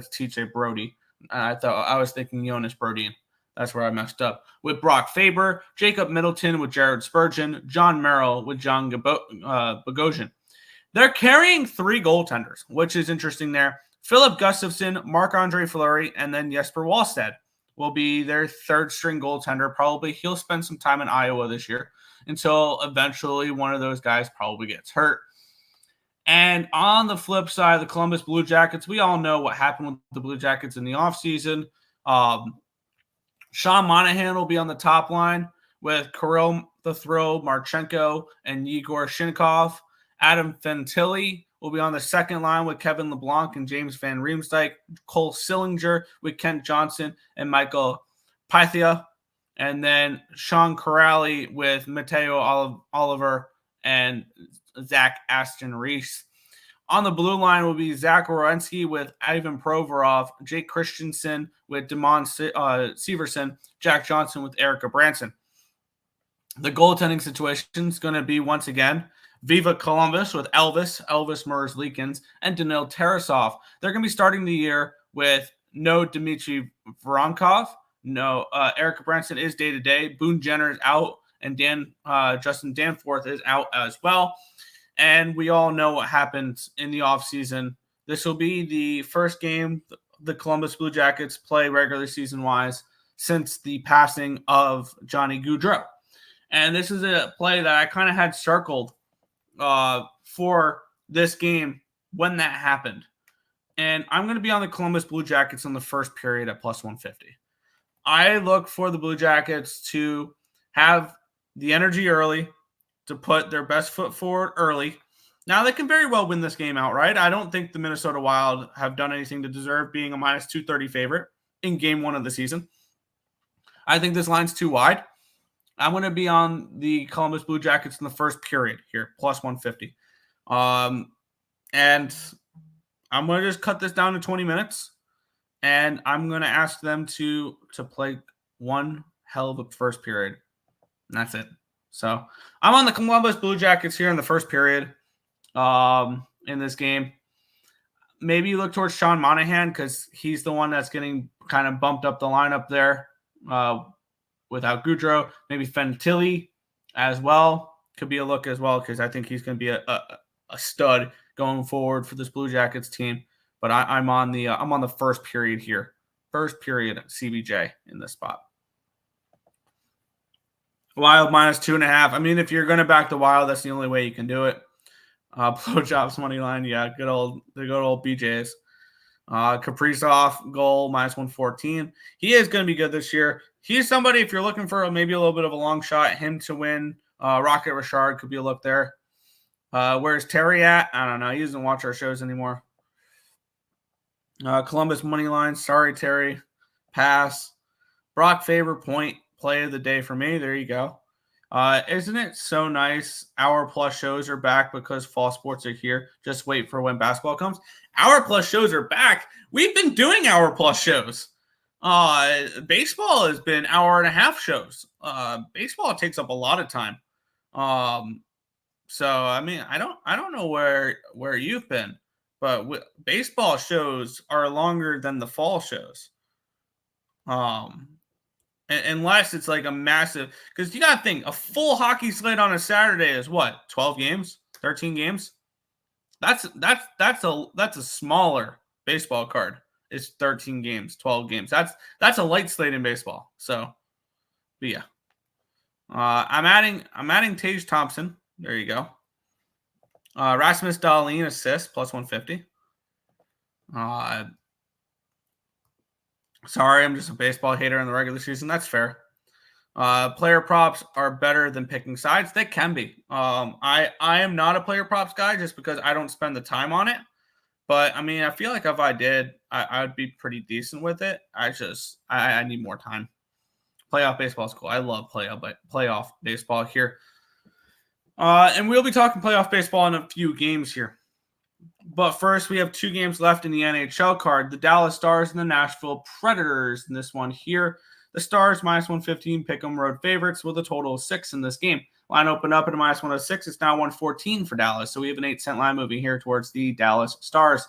TJ Brody. I was thinking Jonas Brodin. That's where I messed up. With Brock Faber, Jacob Middleton with Jared Spurgeon, John Merrill with John Bogosian. They're carrying 3 goaltenders, which is interesting there. Philip Gustafson, Marc-Andre Fleury, and then Jesper Wallstedt will be their third-string goaltender. Probably he'll spend some time in Iowa this year until eventually one of those guys probably gets hurt. And on the flip side, the Columbus Blue Jackets, we all know what happened with the Blue Jackets in the offseason. Sean Monahan will be on the top line with Kirill the Thrill Marchenko and Yegor Shinkov. Adam Fantilli will be on the second line with Kevin LeBlanc and James Van Riemsdyk. Cole Sillinger with Kent Johnson and Michael Pythia. And then Sean Corrali with Matteo Oliver and Zach Aston Reese. On the blue line will be Zach Werenski with Ivan Provorov, Jake Christensen with Damon Severson, Jack Johnson with Erica Branson. The goaltending situation is going to be, once again, Viva Columbus with Elvis Mers-Leakins, and Danil Tarasov. They're going to be starting the year with no Dmitry Voronkov. No, Erica Branson is day-to-day. Boone Jenner is out, and Justin Danforth is out as well. And we all know what happened in the offseason. This will be the first game the Columbus Blue Jackets play regular season-wise since the passing of Johnny Gaudreau. And this is a play that I kind of had circled for this game when that happened. And I'm going to be on the Columbus Blue Jackets in the first period at plus 150. I look for the Blue Jackets to have the energy early, to put their best foot forward early. Now, they can very well win this game outright. I don't think the Minnesota Wild have done anything to deserve being a minus 230 favorite in game 1 of the season. I think this line's too wide. I'm going to be on the Columbus Blue Jackets in the first period here, plus 150. And I'm going to just cut this down to 20 minutes, and I'm going to ask them to play one hell of a first period. And that's it. So I'm on the Columbus Blue Jackets here in the first period in this game. Maybe look towards Sean Monahan because he's the one that's getting kind of bumped up the lineup there without Gaudreau. Maybe Fantilli as well. Could be a look as well because I think he's going to be a stud going forward for this Blue Jackets team. But I'm on the first period here. First period CBJ in this spot. Wild minus 2.5. I mean, if you're going to back the Wild, that's the only way you can do it. Blowjobs money line, yeah, the good old BJs. Kaprizov goal minus 114. He is going to be good this year. He's somebody, if you're looking for maybe a little bit of a long shot, him to win. Rocket Richard could be a look there. Where's Terry at? I don't know. He doesn't watch our shows anymore. Columbus money line. Sorry, Terry. Pass. Brock Faber point. Play of the day for me. There you go. Isn't it so nice? Hour plus shows are back because fall sports are here. Just wait for when basketball comes. Hour plus shows are back. We've been doing hour plus shows. Baseball has been hour and a half shows. Baseball takes up a lot of time. So I mean, I don't know where you've been, but baseball shows are longer than the fall shows. Unless it's like a massive, because you got to think a full hockey slate on a Saturday is what, 12 games, 13 games. That's a smaller baseball card. It's 13 games, 12 games. That's a light slate in baseball. So, but yeah, I'm adding Tage Thompson. There you go. Rasmus Dahlin assist plus 150. Sorry, I'm just a baseball hater in the regular season. That's fair. Player props are better than picking sides. They can be. I am not a player props guy just because I don't spend the time on it. But I mean, I feel like if I did, I would be pretty decent with it. I need more time. Playoff baseball is cool. I love playoff baseball here. And we'll be talking playoff baseball in a few games here. But first, we have 2 games left in the NHL card. The Dallas Stars and the Nashville Predators. In this one here, the Stars -115 pick'em road favorites with a total of 6 in this game. Line opened up at a -106. It's now 114 for Dallas. So we have an 8-cent line moving here towards the Dallas Stars.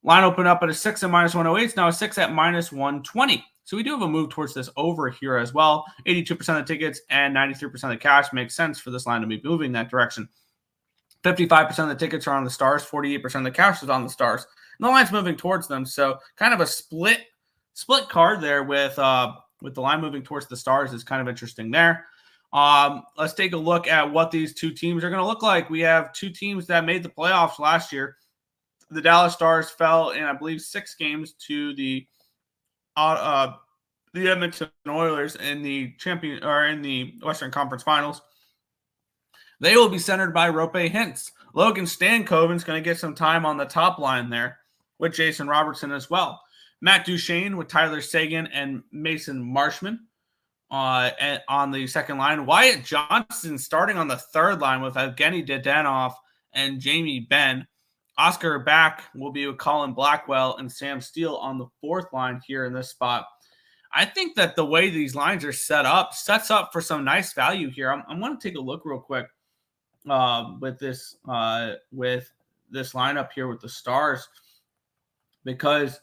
Line opened up at a 6 at -108. It's now a 6 at -120. So we do have a move towards this over here as well. 82% of the tickets and 93% of the cash makes sense for this line to be moving that direction. 55% of the tickets are on the Stars. 48% of the cash is on the Stars. And the line's moving towards them. So kind of a split card there with the line moving towards the Stars is kind of interesting there. Let's take a look at what these 2 teams are going to look like. We have 2 teams that made the playoffs last year. The Dallas Stars fell in, I believe, 6 games to the Edmonton Oilers in the Western Conference Finals. They will be centered by Roope Hintz. Logan Stankoven's going to get some time on the top line there with Jason Robertson as well. Matt Duchene with Tyler Seguin and Mason Marshman on the second line. Wyatt Johnson starting on the third line with Evgeny Dadonov and Jamie Benn. Oscar Back will be with Colin Blackwell and Sam Steele on the fourth line here in this spot. I think that the way these lines are sets up for some nice value here. I'm going to take a look real quick with this lineup here with the Stars, because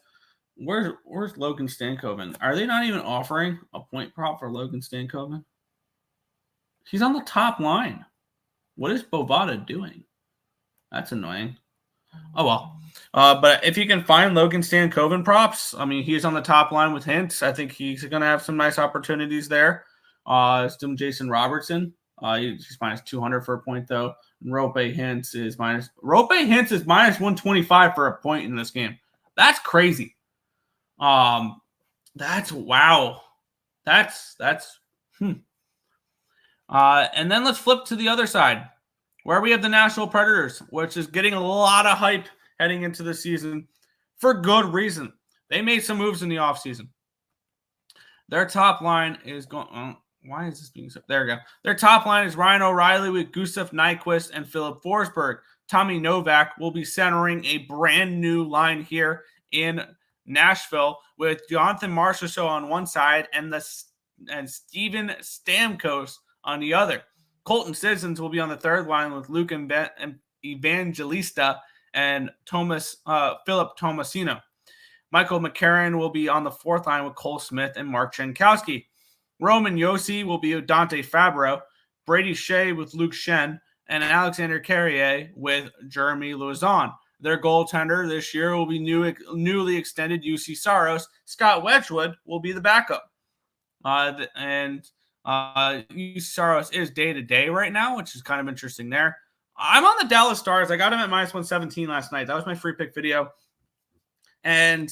where's Logan Stankoven? Are they not even offering a point prop for Logan Stankoven? He's on the top line. What is Bovada doing? That's annoying. Oh, well. But if you can find Logan Stankoven props, I mean, he's on the top line with Hintz. I think he's going to have some nice opportunities there. Still Jason Robertson. He's -200 for a point, though. And Roope Hintz is -125 for a point in this game. That's crazy. That's wow. That's And then let's flip to the other side, where we have the Nashville Predators, which is getting a lot of hype heading into the season for good reason. They made some moves in the offseason. Their top line is going... why is this being so... There we go. Their top line is Ryan O'Reilly with Gustav Nyquist and Philip Forsberg. Tommy Novak will be centering a brand new line here in Nashville with Jonathan Marchessault on one side and Steven Stamkos on the other. Colton Sissons will be on the third line with Luke Evangelista and Philip Tomasino. Michael McCarron will be on the fourth line with Cole Smith and Mark Jankowski. Roman Josi will be with Dante Fabro, Brady Shea with Luke Shen, and Alexander Carrier with Jeremy Lauzon. Their goaltender this year will be newly extended UC Saros. Scott Wedgwood will be the backup. UC Saros is day-to-day right now, which is kind of interesting there. I'm on the Dallas Stars. I got him at -117 last night. That was my free pick video. And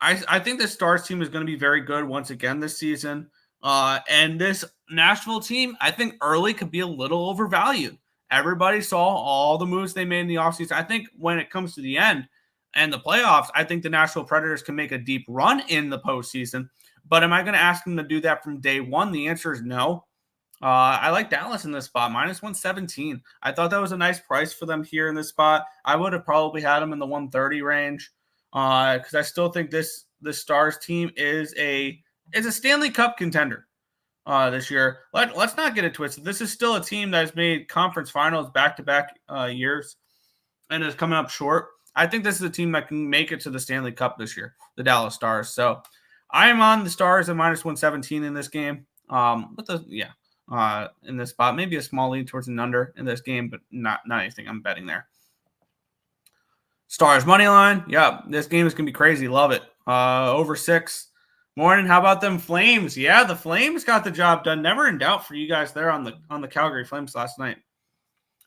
I think the Stars team is going to be very good once again this season. And this Nashville team, I think Earle could be a little overvalued. Everybody saw all the moves they made in the offseason. I think when it comes to the end and the playoffs, I think the Nashville Predators can make a deep run in the postseason. But am I going to ask them to do that from day one? The answer is no. I like Dallas in this spot, -117. I thought that was a nice price for them here in this spot. I would have probably had them in the 130 range because I still think the Stars team is a Stanley Cup contender this year. Let's not get it twisted. This is still a team that has made conference finals back-to-back years and is coming up short. I think this is a team that can make it to the Stanley Cup this year, the Dallas Stars. So I am on the Stars at -117 in this game. In this spot, maybe a small lead towards an under in this game, but not anything I'm betting there. Stars money line. Yeah, this game is going to be crazy. Love it. Over 6. Morning. How about them Flames? Yeah, the Flames got the job done. Never in doubt for you guys there on the Calgary Flames last night.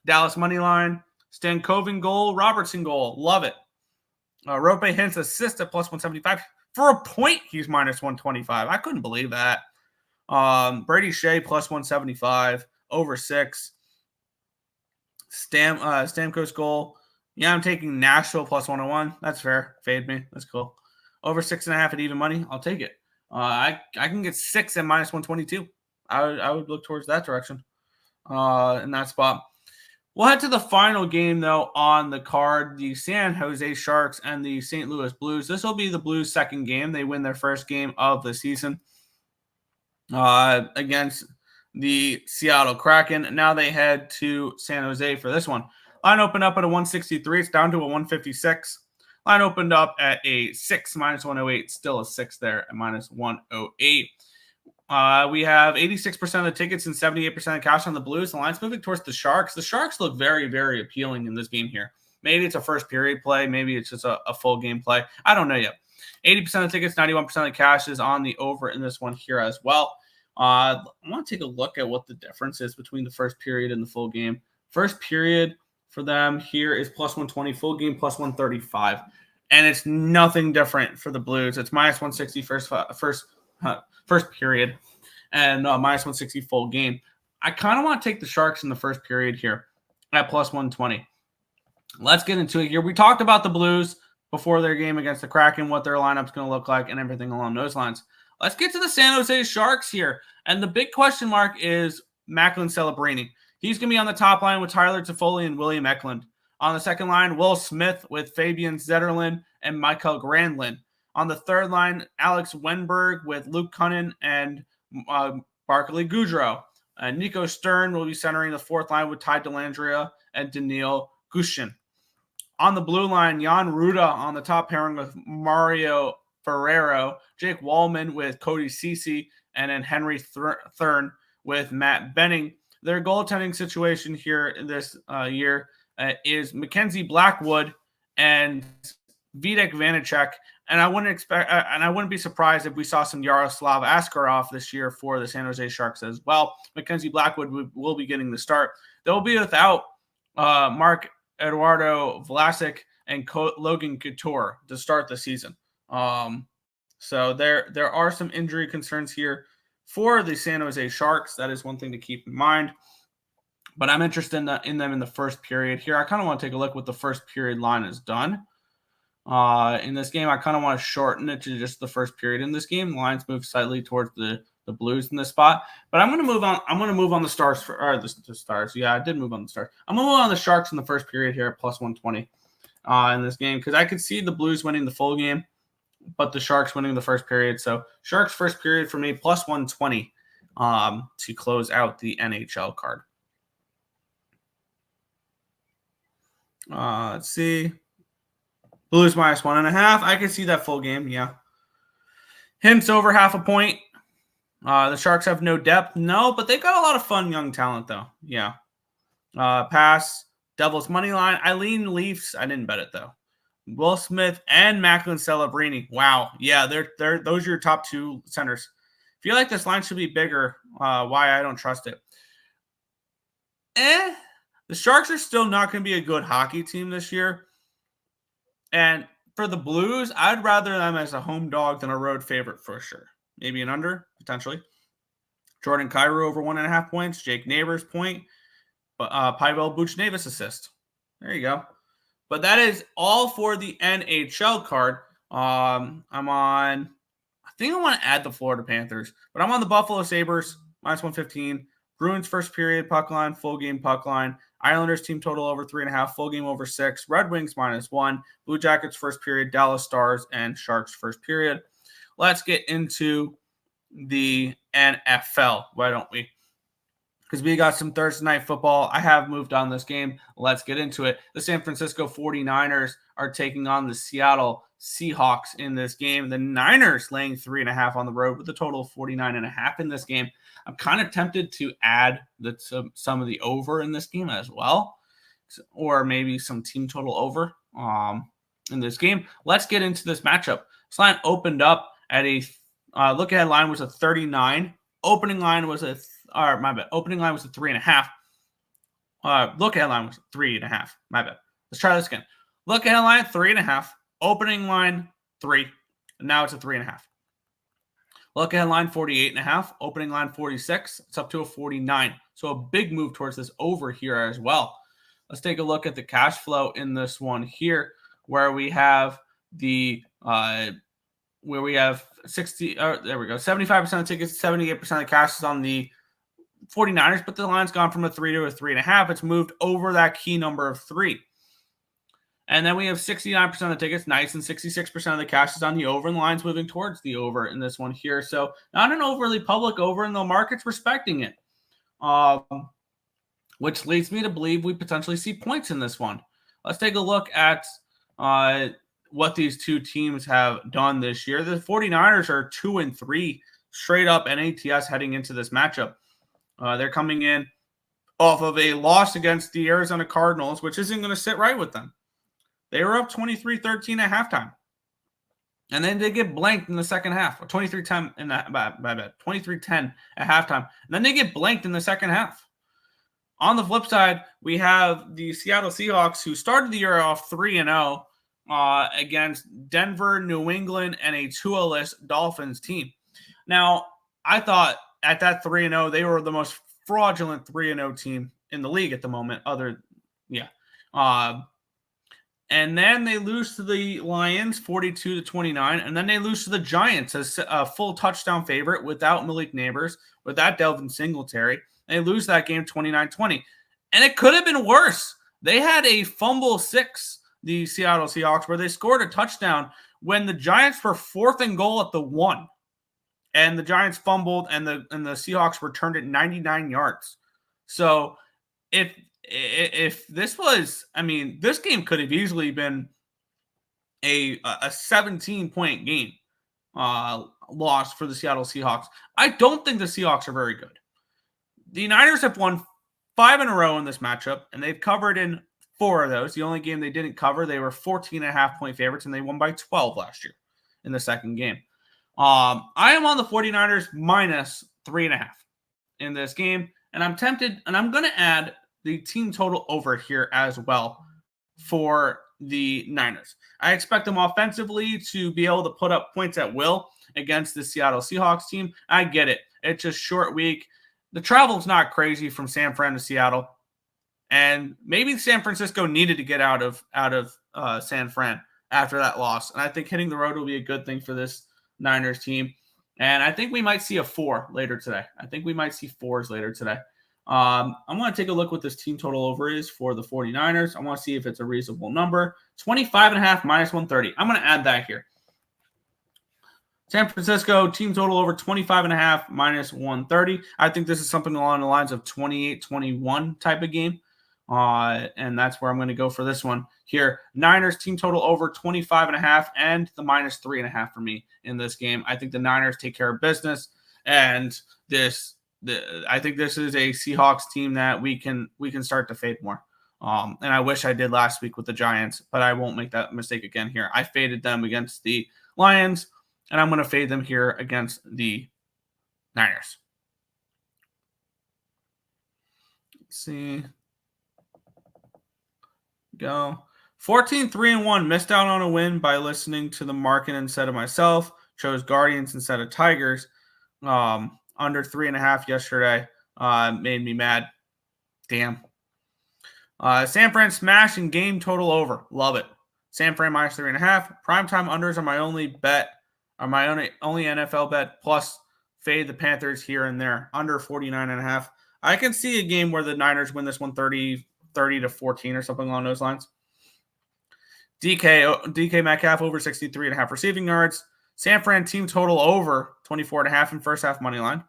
Dallas money line. Stankoven goal. Robertson goal. Love it. Roope Hintz assist at +175. For a point, he's -125. I couldn't believe that. Brady Shea +175. Over 6. Stamkos goal. Yeah, I'm taking Nashville plus 101. That's fair. Fade me. That's cool. Over 6.5 at even money. I'll take it. I can get 6 at minus 122. I would look towards that direction in that spot. We'll head to the final game, though, on the card, the San Jose Sharks and the St. Louis Blues. This will be the Blues' second game. They win their first game of the season against the Seattle Kraken. Now they head to San Jose for this one. Line opened up at a 163. It's down to a 156. Line opened up at a 6, minus 108. Still a 6 there at minus 108. We have 86% of the tickets and 78% of cash on the Blues. The line's moving towards the Sharks. The Sharks look very, very appealing in this game here. Maybe it's a first period play. Maybe it's just a full game play. I don't know yet. 80% of the tickets, 91% of the cash is on the over in this one here as well. I want to take a look at what the difference is between the first period and the full game. First period for them here is plus 120, full game plus 135. And it's nothing different for the Blues. It's minus 160 first period and minus 160 full game. I kind of want to take the Sharks in the first period here at plus 120. Let's get into it here. We talked about the Blues before their game against the Kraken, what their lineup's going to look like and everything along those lines. Let's get to the San Jose Sharks here. And the big question mark is Macklin Celebrini. He's going to be on the top line with Tyler Toffoli and William Eklund. On the second line, Will Smith with Fabian Zetterlund and Michael Granlund. On the third line, Alex Wenberg with Luke Cunnin and Barclay Goodrow. Nico Stern will be centering the fourth line with Ty Dellandrea and Daniil Gushin. On the blue line, Jan Ruda on the top pairing with Mario Ferrero, Jake Wallman with Cody Ceci, and then Henry Thurn with Matt Benning. Their goaltending situation here this year is Mackenzie Blackwood and Vitek Vanacek. And I wouldn't be surprised if we saw some Yaroslav Askarov this year for the San Jose Sharks as well. Mackenzie Blackwood will be getting the start. They'll be without Mark Eduardo Vlasic and Logan Couture to start the season. So there are some injury concerns here for the San Jose Sharks. That is one thing to keep in mind. But I'm interested in them in the first period here. I kind of want to take a look what the first period line is done. In this game, I kind of want to shorten it to just the first period in this game. Lines move slightly towards the Blues in this spot. But I'm going to move on. I'm going to move on the Stars the Stars. Yeah, I did move on the Stars. I'm going to move on the Sharks in the first period here at plus 120 in this game because I could see the Blues winning the full game, but the Sharks winning the first period. So Sharks first period for me plus 120 to close out the NHL card. Let's see. Blues minus 1.5. I can see that full game. Yeah. Hints over half a point. The Sharks have no depth. No, but they've got a lot of fun young talent, though. Yeah. Pass. Devils money line. I lean Leafs. I didn't bet it, though. Will Smith and Macklin Celebrini. Wow. Yeah, they're those are your top two centers. Feel like this line should be bigger. Why I don't trust it. The Sharks are still not going to be a good hockey team this year. And for the Blues, I'd rather them as a home dog than a road favorite for sure. Maybe an under, potentially. Jordan Kyrou over 1.5 points. Jake Neighbors point. Pavel Buchnevich assist. There you go. But that is all for the NHL card. I'm on, I think I want to add the Florida Panthers, but I'm on the Buffalo Sabres, minus 115. Bruins first period puck line, full game puck line. Islanders team total over 3.5, full game over 6. Red Wings minus 1. Blue Jackets first period, Dallas Stars, and Sharks first period. Let's get into the NFL, why don't we? Because we got some Thursday night football. I have moved on this game. Let's get into it. The San Francisco 49ers are taking on the Seattle Seahawks in this game. The Niners laying 3.5 on the road with a total of 49.5 in this game. I'm kind of tempted to add some of the over in this game as well, or maybe some team total over in this game. Let's get into this matchup. This line opened up at a look-ahead line was a 39. Opening line was opening line was a 3.5. Look-ahead line was 3.5. My bad. Let's try this again. Look-ahead line 3.5. Opening line 3. And now it's a 3.5. Look-ahead line 48.5. Opening line 46. It's up to a 49. So a big move towards this over here as well. Let's take a look at the cash flow in this one here, where we have the 60. There we go. 75% of tickets, 78% of the cash is on the 49ers, but the line's gone from a 3 to a 3.5. It's moved over that key number of 3. And then we have 69% of the tickets, nice, and 66% of the cash is on the over, and the line's moving towards the over in this one here. So not an overly public over, and the market's respecting it, which leads me to believe we potentially see points in this one. Let's take a look at what these two teams have done this year. The 49ers are 2-3 straight up NATS heading into this matchup. They're coming in off of a loss against the Arizona Cardinals, which isn't going to sit right with them. They were up 23-13 at halftime. And then they get blanked in the second half. 23-10 in that, 23-10 at halftime. And then they get blanked in the second half. On the flip side, we have the Seattle Seahawks, who started the year off 3-0 against Denver, New England, and a 2-less Dolphins team. Now, I thought at that 3-0, they were the most fraudulent 3-0 team in the league at the moment. And then they lose to the Lions 42-29, and then they lose to the Giants as a full touchdown favorite without Malik Neighbors, without Delvin Singletary. They lose that game 29-20. And it could have been worse. They had a fumble 6, the Seattle Seahawks, where they scored a touchdown when the Giants were 4th and goal at the 1. And the Giants fumbled, and the Seahawks returned it 99 yards. So if this was, this game could have easily been a 17-point game loss for the Seattle Seahawks. I don't think the Seahawks are very good. The Niners have won 5 in a row in this matchup, and they've covered in 4 of those. The only game they didn't cover, they were 14.5-point favorites, and they won by 12 last year in the second game. I am on the 49ers minus 3.5 in this game, and I'm tempted, and I'm going to add the team total over here as well for the Niners. I expect them offensively to be able to put up points at will against the Seattle Seahawks team. I get it. It's a short week. The travel's not crazy from San Fran to Seattle, and maybe San Francisco needed to get out of San Fran after that loss. And I think hitting the road will be a good thing for this Niners team. And I think we might see a 4 later today. I think we might see 4s later today. I'm going to take a look what this team total over is for the 49ers. I want to see if it's a reasonable number. 25.5 minus 130. I'm going to add that here. San Francisco team total over 25.5 minus 130. I think this is something along the lines of 28-21 type of game. And that's where I'm going to go for this one here. Niners team total over 25.5 and the minus 3.5 for me in this game. I think the Niners take care of business, and I think this is a Seahawks team that we can start to fade more. And I wish I did last week with the Giants, but I won't make that mistake again here. I faded them against the Lions, and I'm going to fade them here against the Niners. Let's see. Go. 14-3-1. Missed out on a win by listening to the market instead of myself. Chose Guardians instead of Tigers. Under 3.5 yesterday. Made me mad. Damn. San Fran smash and game total over. Love it. San Fran minus 3.5. Primetime unders are my only bet. Are my only NFL bet. Plus fade the Panthers here and there. Under 49.5. I can see a game where the Niners win this one 30-14 or something along those lines. DK Metcalf over 63.5 receiving yards. San Fran team total over 24.5 in first half money line.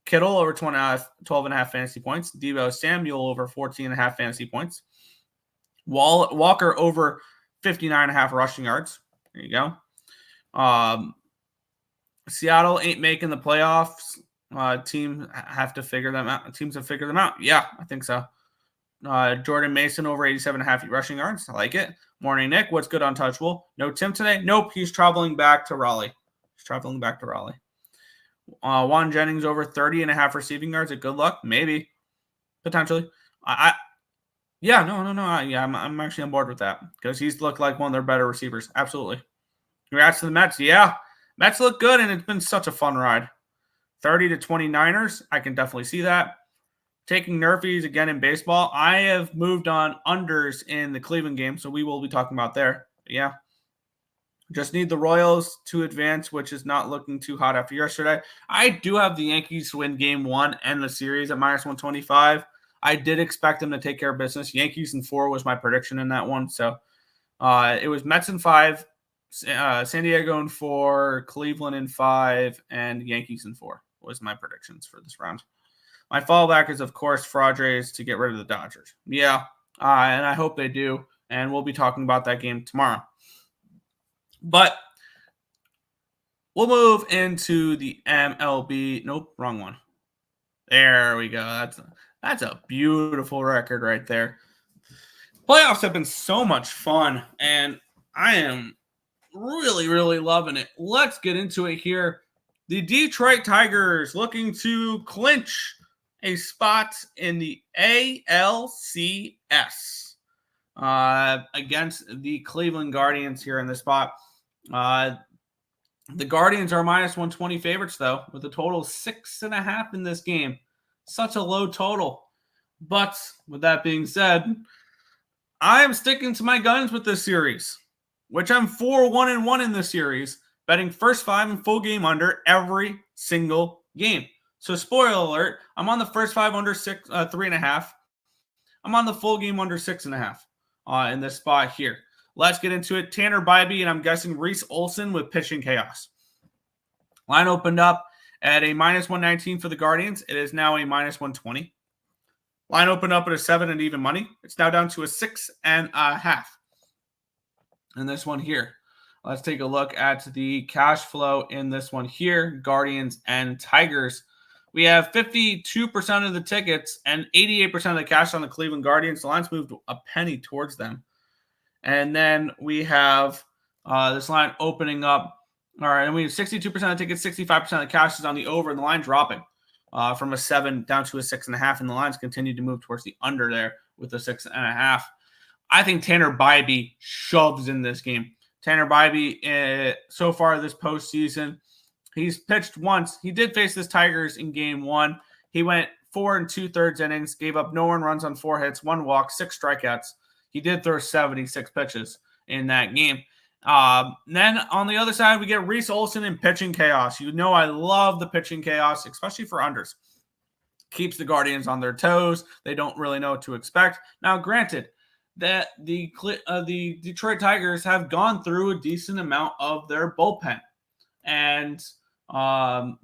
Kittle over 12.5 fantasy points. Deebo Samuel over 14.5 fantasy points. Walker over 59.5 rushing yards. There you go. Seattle ain't making the playoffs. Teams have figured them out. Yeah, I think so. Jordan Mason over 87.5 rushing yards. I like it. Morning, Nick. What's good, Untouchable? No Tim today? Nope. He's traveling back to Raleigh. Juan Jennings over 30.5 receiving yards. Good luck? Maybe. Potentially. I'm actually on board with that because he's looked like one of their better receivers. Absolutely. Congrats to the Mets. Yeah. Mets look good, and it's been such a fun ride. 30-29ers. I can definitely see that. taking Nerfies again in baseball. I have moved on unders in the Cleveland game, so we will be talking about there. But yeah. Just need the Royals to advance, which is not looking too hot after yesterday. I do have the Yankees to win game 1 and the series at -125. I did expect them to take care of business. Yankees in 4 was my prediction in that one. So it was Mets in 5, San Diego in 4, Cleveland in 5, and Yankees in 4 was my predictions for this round. My fallback is, of course, Padres to get rid of the Dodgers. Yeah, and I hope they do. And we'll be talking about that game tomorrow. But we'll move into the MLB. Nope, wrong one. There we go. That's a beautiful record right there. Playoffs have been so much fun, and I am really, really loving it. Let's get into it here. The Detroit Tigers looking to clinch a spot in the ALCS against the Cleveland Guardians here in this spot. The Guardians are -120 favorites, though, with a total of 6.5 in this game. Such a low total. But with that being said, I am sticking to my guns with this series, which I'm 4-1-1 in this series, betting first 5 and full game under every single game. So spoiler alert, I'm on the first 5 under 3.5. I'm on the full game under 6.5 in this spot here. Let's get into it. Tanner Bybee, and I'm guessing Reese Olson with pitching chaos. Line opened up at a -119 for the Guardians. It is now a -120. Line opened up at a 7 and even money. It's now down to a 6.5. And this one here. Let's take a look at the cash flow in this one here. Guardians and Tigers. We have 52% of the tickets and 88% of the cash on the Cleveland Guardians. The line's moved a penny towards them. And then we have this line opening up. All right, and we have 62% of the tickets, 65% of the cash is on the over, and the line dropping from a 7 down to a 6.5, and the lines continue to move towards the under there with a 6.5. I think Tanner Bybee shoves in this game. Tanner Bybee, so far this postseason, he's pitched once. He did face this Tigers in game 1. He went 4 2/3 innings, gave up no earned runs on 4 hits, 1 walk, 6 strikeouts. He did throw 76 pitches in that game. Then on the other side, we get Reese Olson in pitching chaos. You know I love the pitching chaos, especially for unders. Keeps the Guardians on their toes. They don't really know what to expect. Now, granted, that the Detroit Tigers have gone through a decent amount of their bullpen. And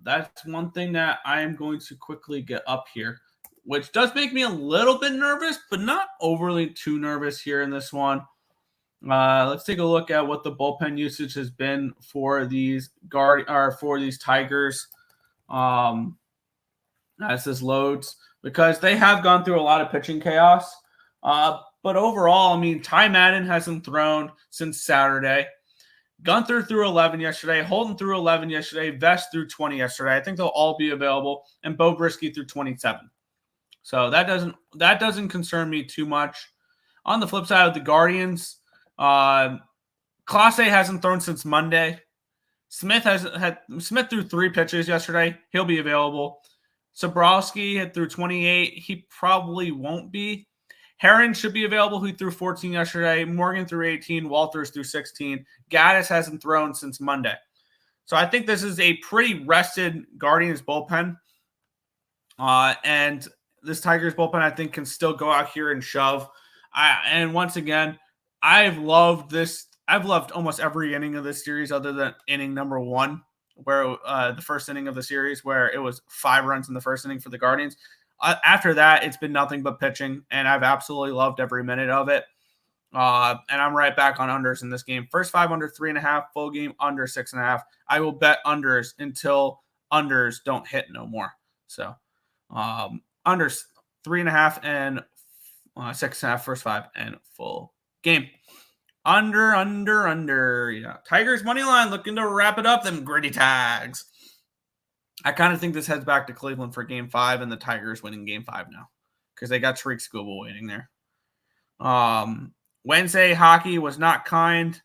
that's one thing that I am going to quickly get up here, which does make me a little bit nervous, but not overly too nervous here in this one. Let's take a look at what the bullpen usage has been for these Tigers as this loads, because they have gone through a lot of pitching chaos. But overall, I mean, Ty Madden hasn't thrown since Saturday. Gunther threw 11 yesterday. Holton threw 11 yesterday. Vest threw 20 yesterday. I think they'll all be available. And Bo Brisky threw 27. So that doesn't concern me too much. On the flip side of the Guardians, Clase hasn't thrown since Monday. Smith threw 3 pitches yesterday. He'll be available. Sobrowski had threw 28. He probably won't be. Herron should be available, who threw 14 yesterday. Morgan threw 18. Walters threw 16. Gaddis hasn't thrown since Monday. So I think this is a pretty rested Guardians bullpen. And this Tigers bullpen, I think, can still go out here and shove. And once again, I've loved this. I've loved almost every inning of this series other than inning number 1, where the first inning of the series, where it was 5 runs in the first inning for the Guardians. After that, it's been nothing but pitching, and I've absolutely loved every minute of it. And I'm right back on unders in this game. First 5 under 3.5, full game under 6.5. I will bet unders until unders don't hit no more. So unders 3.5 and 6.5, first 5 and full game. Under. Yeah. Tigers money line looking to wrap it up. Them gritty tags. I kind of think this heads back to Cleveland for game 5 and the Tigers winning game 5 now because they got Tariq Skubal waiting there. Wednesday hockey was not kind.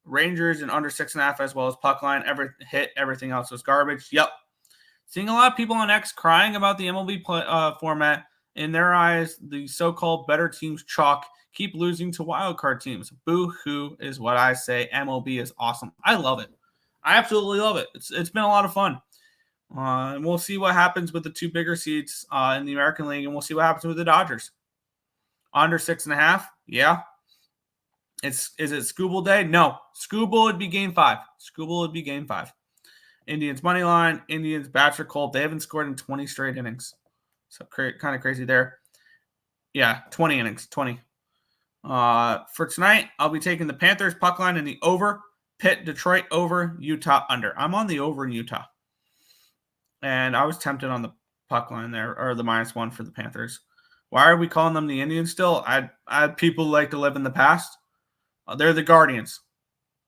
Rangers and under 6.5 as well as puck line. Everything else was garbage. Yep. Seeing a lot of people on X crying about the MLB format. In their eyes, the so-called better teams chalk keep losing to wildcard teams. Boo-hoo is what I say. MLB is awesome. I love it. I absolutely love it. It's been a lot of fun. And we'll see what happens with the two bigger seeds in the American League, and we'll see what happens with the Dodgers. Under 6.5, yeah. Is it Scooble Day? No. Scooble would be game 5. Scooble would be game 5. Indians money line. Indians bats are cold. They haven't scored in 20 straight innings. So kind of crazy there. Yeah, 20 innings. 20. For tonight, I'll be taking the Panthers puck line in the over. Pitt, Detroit over. Utah under. I'm on the over in Utah. And I was tempted on the puck line there, or the -1 for the Panthers. Why are we calling them the Indians still? I people like to live in the past. They're the Guardians.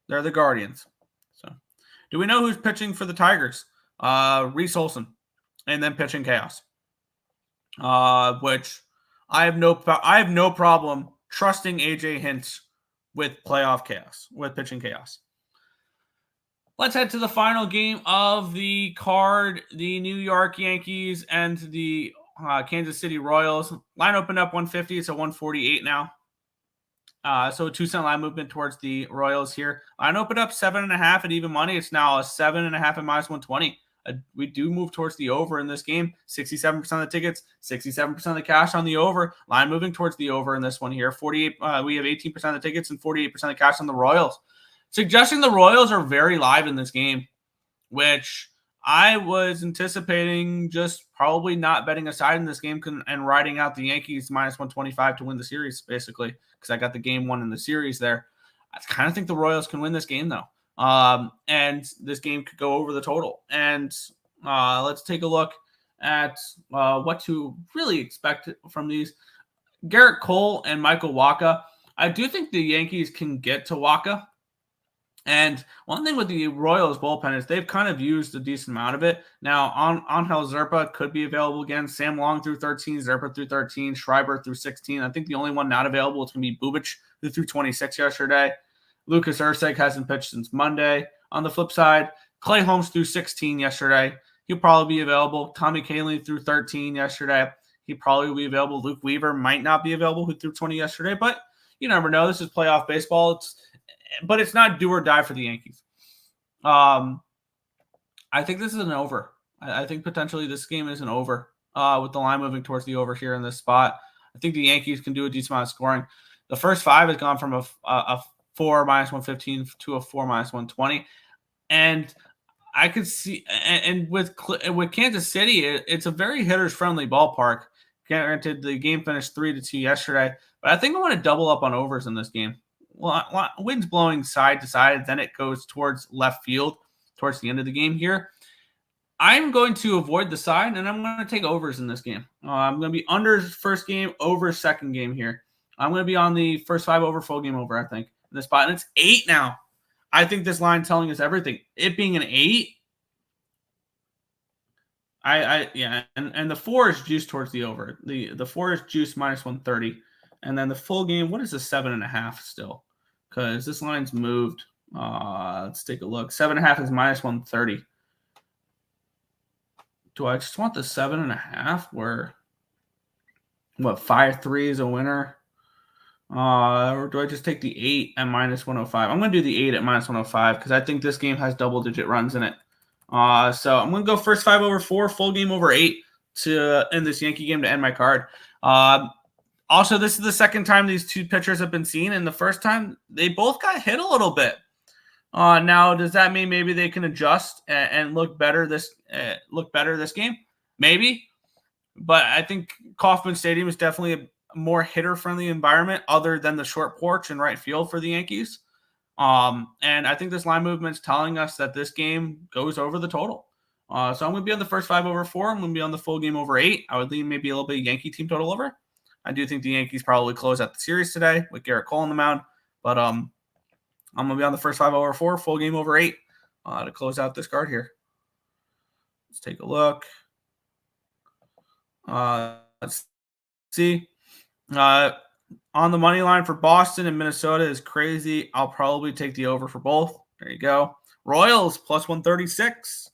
They're the Guardians. So, do we know who's pitching for the Tigers? Reese Olson, and then pitching chaos. Which I have no problem trusting AJ Hinch with playoff chaos, with pitching chaos. Let's head to the final game of the card. The New York Yankees and the Kansas City Royals. Line opened up 150. It's a 148 now. So a 2-cent line movement towards the Royals here. Line opened up 7.5 at even money. It's now a 7.5 at -120. We do move towards the over in this game. 67% of the tickets, 67% of the cash on the over. Line moving towards the over in this one here. 48. We have 18% of the tickets and 48% of the cash on the Royals. Suggesting the Royals are very live in this game, which I was anticipating just probably not betting aside in this game and riding out the Yankees -125 to win the series, basically, because I got the game 1 in the series there. I kind of think the Royals can win this game, though. And this game could go over the total. And let's take a look at what to really expect from these. Garrett Cole and Michael Wacha. I do think the Yankees can get to Wacha. And one thing with the Royals bullpen is they've kind of used a decent amount of it. Now, Angel Zerpa could be available again. Sam Long through 13, Zerpa through 13, Schreiber through 16. I think the only one not available is going to be Bubic, who threw 26 yesterday. Lucas Urseg hasn't pitched since Monday. On the flip side, Clay Holmes threw 16 yesterday. He'll probably be available. Tommy Kahnle threw 13 yesterday. He probably will be available. Luke Weaver might not be available, who threw 20 yesterday, but you never know. This is playoff baseball. But it's not do or die for the Yankees. I think this is an over. I think potentially this game is an over with the line moving towards the over here in this spot. I think the Yankees can do a decent amount of scoring. The first 5 has gone from a 4 -115 to a 4 -120. And I could see, and with Kansas City, it's a very hitters-friendly ballpark. Granted, the game finished 3-2 yesterday, but I think I want to double up on overs in this game. Well, wind's blowing side to side, then it goes towards left field towards the end of the game here. I'm going to avoid the side, and I'm going to take overs in this game. I'm going to be under first game, over second game here. I'm going to be on the first 5 over, full game over, I think, in this spot. And it's 8 now. I think this line telling us everything. It being an 8, yeah, and the 4 is juiced towards the over. The 4 is juiced -130. And then the full game, what is the 7.5 still? Because this line's moved. Let's take a look. 7.5 is -130. Do I just want the 7.5 where, 5-3 is a winner? Or do I just take the 8 at -105? I'm going to do the 8 at -105 because I think this game has double-digit runs in it. So I'm going to go first 5 over 4, full game over 8 to end this Yankee game to end my card. Also, this is the second time these two pitchers have been seen, and the first time they both got hit a little bit. Now, does that mean maybe they can adjust and look better this game? Maybe, but I think Kauffman Stadium is definitely a more hitter-friendly environment, other than the short porch and right field for the Yankees. And I think this line movement is telling us that this game goes over the total. So I'm going to be on the first 5 over 4. I'm going to be on the full game over 8. I would lean maybe a little bit Yankee team total over. I do think the Yankees probably close out the series today with Garrett Cole on the mound. But I'm going to be on the first 5 over 4, full game over 8 to close out this card here. Let's take a look. Let's see. On the money line for Boston and Minnesota is crazy. I'll probably take the over for both. There you go. Royals plus 136.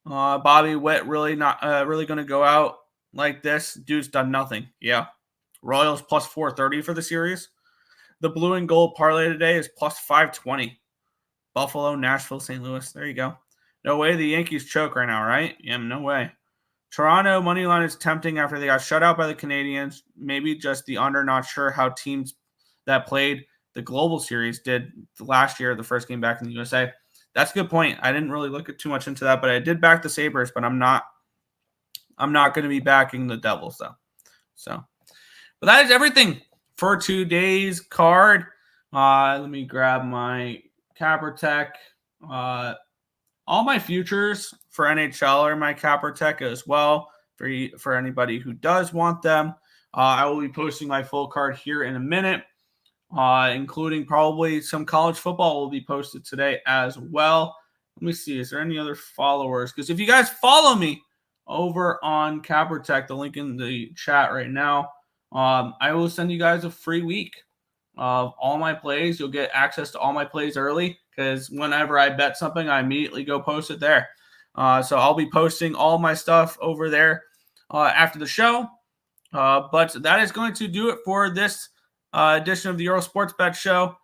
Bobby Witt really not really going to go out like this. Dude's done nothing. Yeah. Royals plus 430 for the series. The blue and gold parlay today is plus 520. Buffalo, Nashville, St. Louis. There you go. No way the Yankees choke right now, right? Yeah, no way. Toronto money line is tempting after they got shut out by the Canadians. Maybe just the under. Not sure how teams that played the global series did last year, the first game back in the USA. That's a good point. I didn't really look at too much into that, but I did back the Sabres, but I'm not going to be backing the Devils though. So, but that is everything for today's card. Let me grab my CapperTek. All my futures for NHL are my CapperTek as well for anybody who does want them. I will be posting my full card here in a minute, including probably some college football will be posted today as well. Let me see. Is there any other followers? Because if you guys follow me over on CapperTek, the link in the chat right now, I will send you guys a free week of all my plays. You'll get access to all my plays early because whenever I bet something, I immediately go post it there. So I'll be posting all my stuff over there after the show. But that is going to do it for this edition of the Earle Sports Bet Show.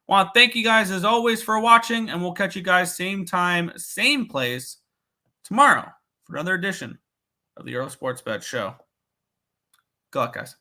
I want to thank you guys as always for watching, and we'll catch you guys same time, same place tomorrow for another edition of the Earle Sports Bet Show. Good luck, guys.